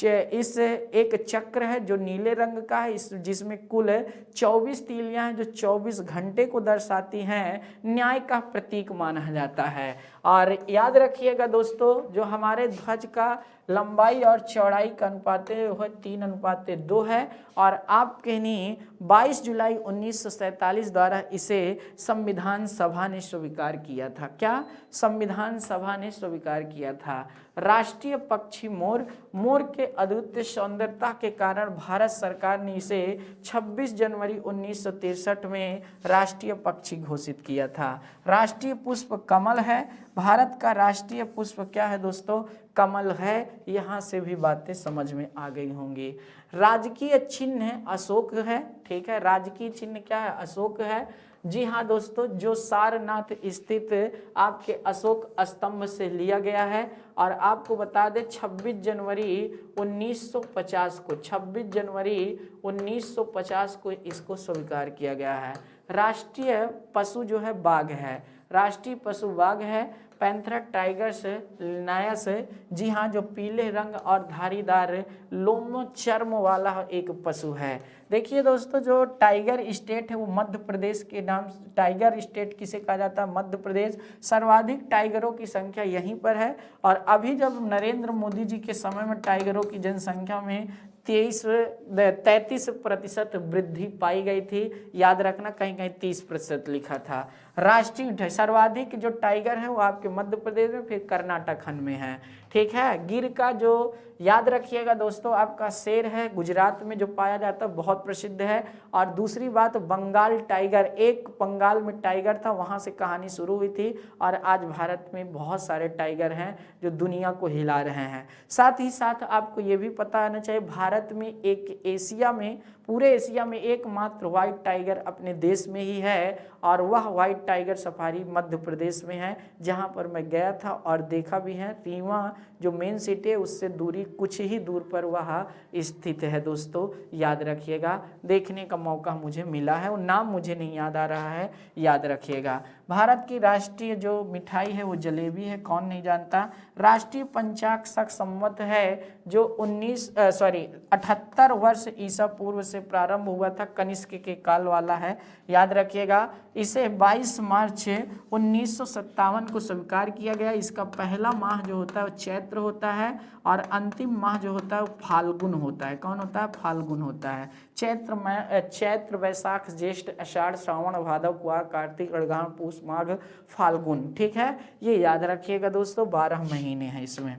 इस एक चक्र है जो नीले रंग का है, इस जिसमें कुल 24 तीलियां हैं, जो 24 घंटे को दर्शाती हैं, न्याय का प्रतीक माना जाता है। और याद रखिएगा दोस्तों, जो हमारे ध्वज का लंबाई और चौड़ाई का अनुपात है वह 3:2 है। और आपके नहीं 22 जुलाई 1947 द्वारा इसे संविधान सभा ने स्वीकार किया था। क्या संविधान सभा ने स्वीकार किया था? राष्ट्रीय पक्षी मोर, मोर के अद्वितीय सौंदर्यता के कारण भारत सरकार ने इसे 26 जनवरी 1963 में राष्ट्रीय पक्षी घोषित किया था। राष्ट्रीय पुष्प कमल है। भारत का राष्ट्रीय पुष्प क्या है दोस्तों? कमल है। यहाँ से भी बातें समझ में आ गई होंगी। राजकीय चिन्ह अशोक है। ठीक है, राजकीय चिन्ह क्या है? अशोक है। जी हाँ दोस्तों, जो सारनाथ स्थित आपके अशोक स्तंभ से लिया गया है। और आपको बता दें 26 जनवरी 1950 को 26 जनवरी 1950 को इसको स्वीकार किया गया है। राष्ट्रीय पशु जो है बाघ है। राष्ट्रीय पशु बाघ है। पैंथरा टाइगर्स लिनायस, जी हाँ, जो पीले रंग और धारीदार लोमो चर्म वाला एक पशु है। देखिए दोस्तों, जो टाइगर स्टेट है वो मध्य प्रदेश के नाम, टाइगर स्टेट किसे कहा जाता है? मध्य प्रदेश। सर्वाधिक टाइगरों की संख्या यहीं पर है। और अभी जब नरेंद्र मोदी जी के समय में टाइगरों की जनसंख्या में 33% वृद्धि पाई गई थी। याद रखना, कहीं कहीं 30% लिखा था। राष्ट्रीय सर्वाधिक जो टाइगर है वो आपके मध्य प्रदेश में, फिर कर्नाटक खंड में है। ठीक है। गिर का जो याद रखिएगा दोस्तों, आपका शेर है, गुजरात में जो पाया जाता है, बहुत प्रसिद्ध है। और दूसरी बात, बंगाल टाइगर, एक बंगाल में टाइगर था, वहां से कहानी शुरू हुई थी और आज भारत में बहुत सारे टाइगर हैं जो दुनिया को हिला रहे हैं। साथ ही साथ आपको ये भी पता होना चाहिए, भारत में एक एशिया में, पूरे एशिया में एकमात्र व्हाइट टाइगर अपने देश में ही है और वह white tiger safari Madhya Pradesh में है, जहां पर मैं गया था और देखा भी है। रीवा जो मेन सिटी है उससे दूरी कुछ ही दूर पर वह स्थित है दोस्तों, याद रखिएगा। देखने का मौका मुझे मिला है, वो नाम मुझे नहीं याद आ रहा है, याद रखिएगा। भारत की राष्ट्रीय जो मिठाई है वो जलेबी है, कौन नहीं जानता। राष्ट्रीय पंचाक्षर संवत है जो 78 वर्ष ईसा पूर्व से प्रारंभ हुआ था, कनिष्क के काल वाला है, याद रखिएगा। इसे 22 मार्च 1957 को स्वीकार किया गया। इसका पहला माह जो होता है वो चैत्र होता है और अंतिम माह जो होता है वो फाल्गुन होता है। कौन होता है? फाल्गुन होता है। चैत्र, वैशाख, ज्येष्ठ, आषाढ़, श्रावण, भादव, कुआर, कार्तिक, अड़गान, पूस, माघ, फाल्गुन। ठीक है, ये याद रखिएगा दोस्तों, 12 महीने हैं इसमें।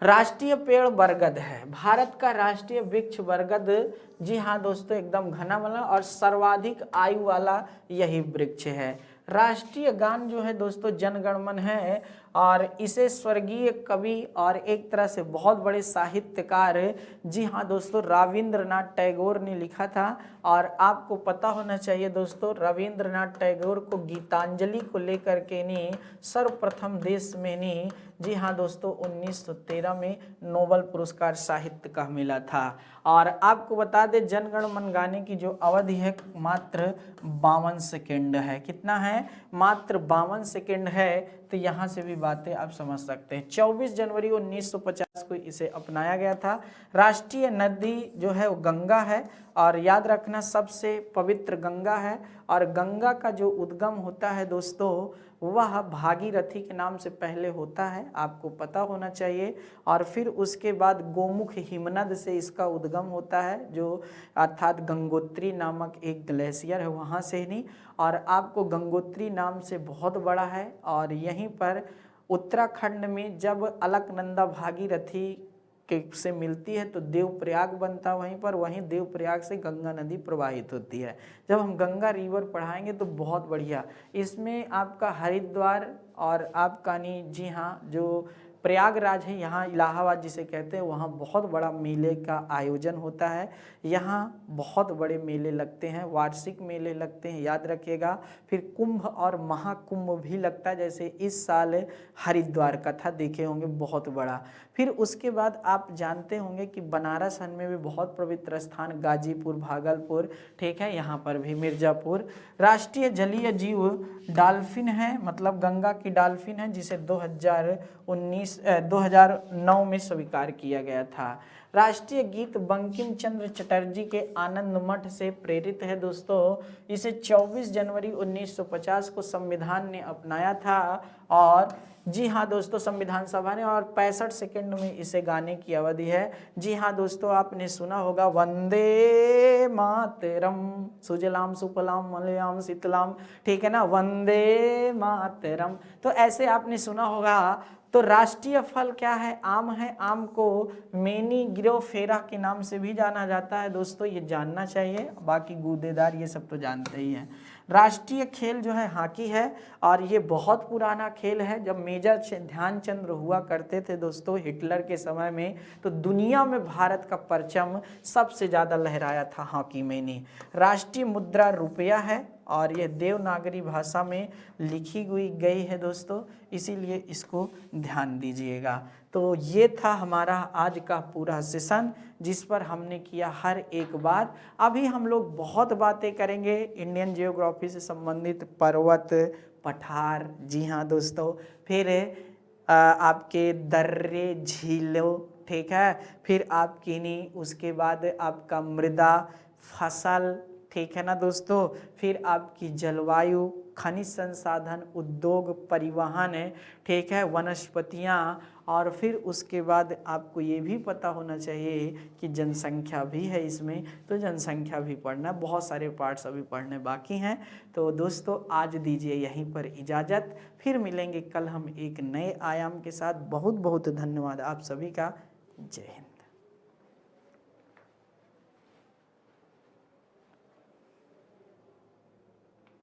राष्ट्रीय पेड़ बरगद है, भारत का राष्ट्रीय वृक्ष बरगद। जी हाँ दोस्तों, एकदम घना वाला और सर्वाधिक आयु वाला यही वृक्ष है। राष्ट्रीय गान जो है दोस्तों जन गण मन है और इसे स्वर्गीय कवि और एक तरह से बहुत बड़े साहित्यकार, जी हाँ दोस्तों, रविंद्रनाथ टैगोर ने लिखा था। और आपको पता होना चाहिए दोस्तों, रविंद्रनाथ टैगोर को गीतांजलि को लेकर के नहीं सर्वप्रथम देश में नहीं, जी हाँ दोस्तों, 1913 में नोबेल पुरस्कार साहित्य का मिला था। और आपको बता दें, जनगण मन गाने की जो अवधि है मात्र 52 सेकेंड है। कितना है? मात्र 52 सेकेंड है। तो यहाँ से भी बातें आप समझ सकते हैं। 24 जनवरी 1950 को इसे अपनाया गया था। राष्ट्रीय नदी जो है वो गंगा है और याद रखना सबसे पवित्र गंगा है। और गंगा का जो उद्गम होता है दोस्तों वह भागीरथी के नाम से पहले होता है, आपको पता होना चाहिए। और फिर उसके बाद गोमुख हिमनद से इसका उद्गम होता है, जो अर्थात गंगोत्री नामक एक ग्लेशियर है वहाँ से नहीं। और आपको गंगोत्री नाम से बहुत बड़ा है। और यहीं पर उत्तराखंड में जब अलकनंदा भागीरथी के से मिलती है तो देवप्रयाग बनता है वहीं पर, वहीं देवप्रयाग से गंगा नदी प्रवाहित होती है। जब हम गंगा रिवर पढ़ाएंगे तो बहुत बढ़िया, इसमें आपका हरिद्वार और आपका नहीं, जी हाँ, जो प्रयागराज है यहाँ इलाहाबाद जिसे कहते हैं, वहाँ बहुत बड़ा मेले का आयोजन होता है। यहाँ बहुत बड़े मेले लगते हैं, वार्षिक मेले लगते हैं, याद रखिएगा। फिर कुंभ और महाकुंभ भी लगता है, जैसे इस साल हरिद्वार का था, देखे होंगे, बहुत बड़ा। फिर उसके बाद आप जानते होंगे कि बनारस में भी बहुत पवित्र स्थान, गाजीपुर, भागलपुर, ठीक है, यहाँ पर भी मिर्जापुर। राष्ट्रीय जलीय जीव डॉल्फिन है, मतलब गंगा की डॉल्फिन है, जिसे 2009 में स्वीकार किया गया था। राष्ट्रीय गीत बंकिम चंद्र चटर्जी के आनंद मठ से प्रेरित है दोस्तों। इसे 24 जनवरी 1950 को संविधान ने अपनाया था। और जी हाँ दोस्तों, संविधान सभा ने, और 65 सेकंड में इसे गाने की अवधि है। जी हाँ दोस्तों, आपने सुना होगा वंदे मातरम, सुजलाम सुफलाम मलयाम शीतलाम, ठीक है ना, वंदे मातरम। तो ऐसे आपने सुना होगा। तो राष्ट्रीय फल क्या है? आम है। आम को मेनी गिरोफेरा के नाम से भी जाना जाता है दोस्तों, ये जानना चाहिए। बाकी गूदेदार ये सब तो जानते ही हैं। राष्ट्रीय खेल जो है हॉकी है और ये बहुत पुराना खेल है। जब मेजर ध्यानचंद हुआ करते थे दोस्तों हिटलर के समय में, तो दुनिया में भारत का परचम सबसे ज़्यादा लहराया था हॉकी में नहीं। राष्ट्रीय मुद्रा रुपया है और ये देवनागरी भाषा में लिखी गई है दोस्तों, इसीलिए इसको ध्यान दीजिएगा। तो ये था हमारा आज का पूरा सेशन, जिस पर हमने किया हर एक बात। अभी हम लोग बहुत बातें करेंगे इंडियन जियोग्राफी से संबंधित, पर्वत, पठार, जी हाँ दोस्तों, फिर आपके दर्रे झीलों, ठीक है, फिर आपकी नहीं, उसके बाद आपका मृदा, फसल, ठीक है ना दोस्तों, फिर आपकी जलवायु, खनिज संसाधन, उद्योग, परिवहन है, ठीक है, वनस्पतियाँ, और फिर उसके बाद आपको ये भी पता होना चाहिए कि जनसंख्या भी है इसमें, तो जनसंख्या भी पढ़ना, बहुत सारे पार्ट्स अभी पढ़ने बाकी हैं। तो दोस्तों आज दीजिए यहीं पर इजाज़त, फिर मिलेंगे कल हम एक नए आयाम के साथ। बहुत बहुत धन्यवाद आप सभी का। जय हिंद।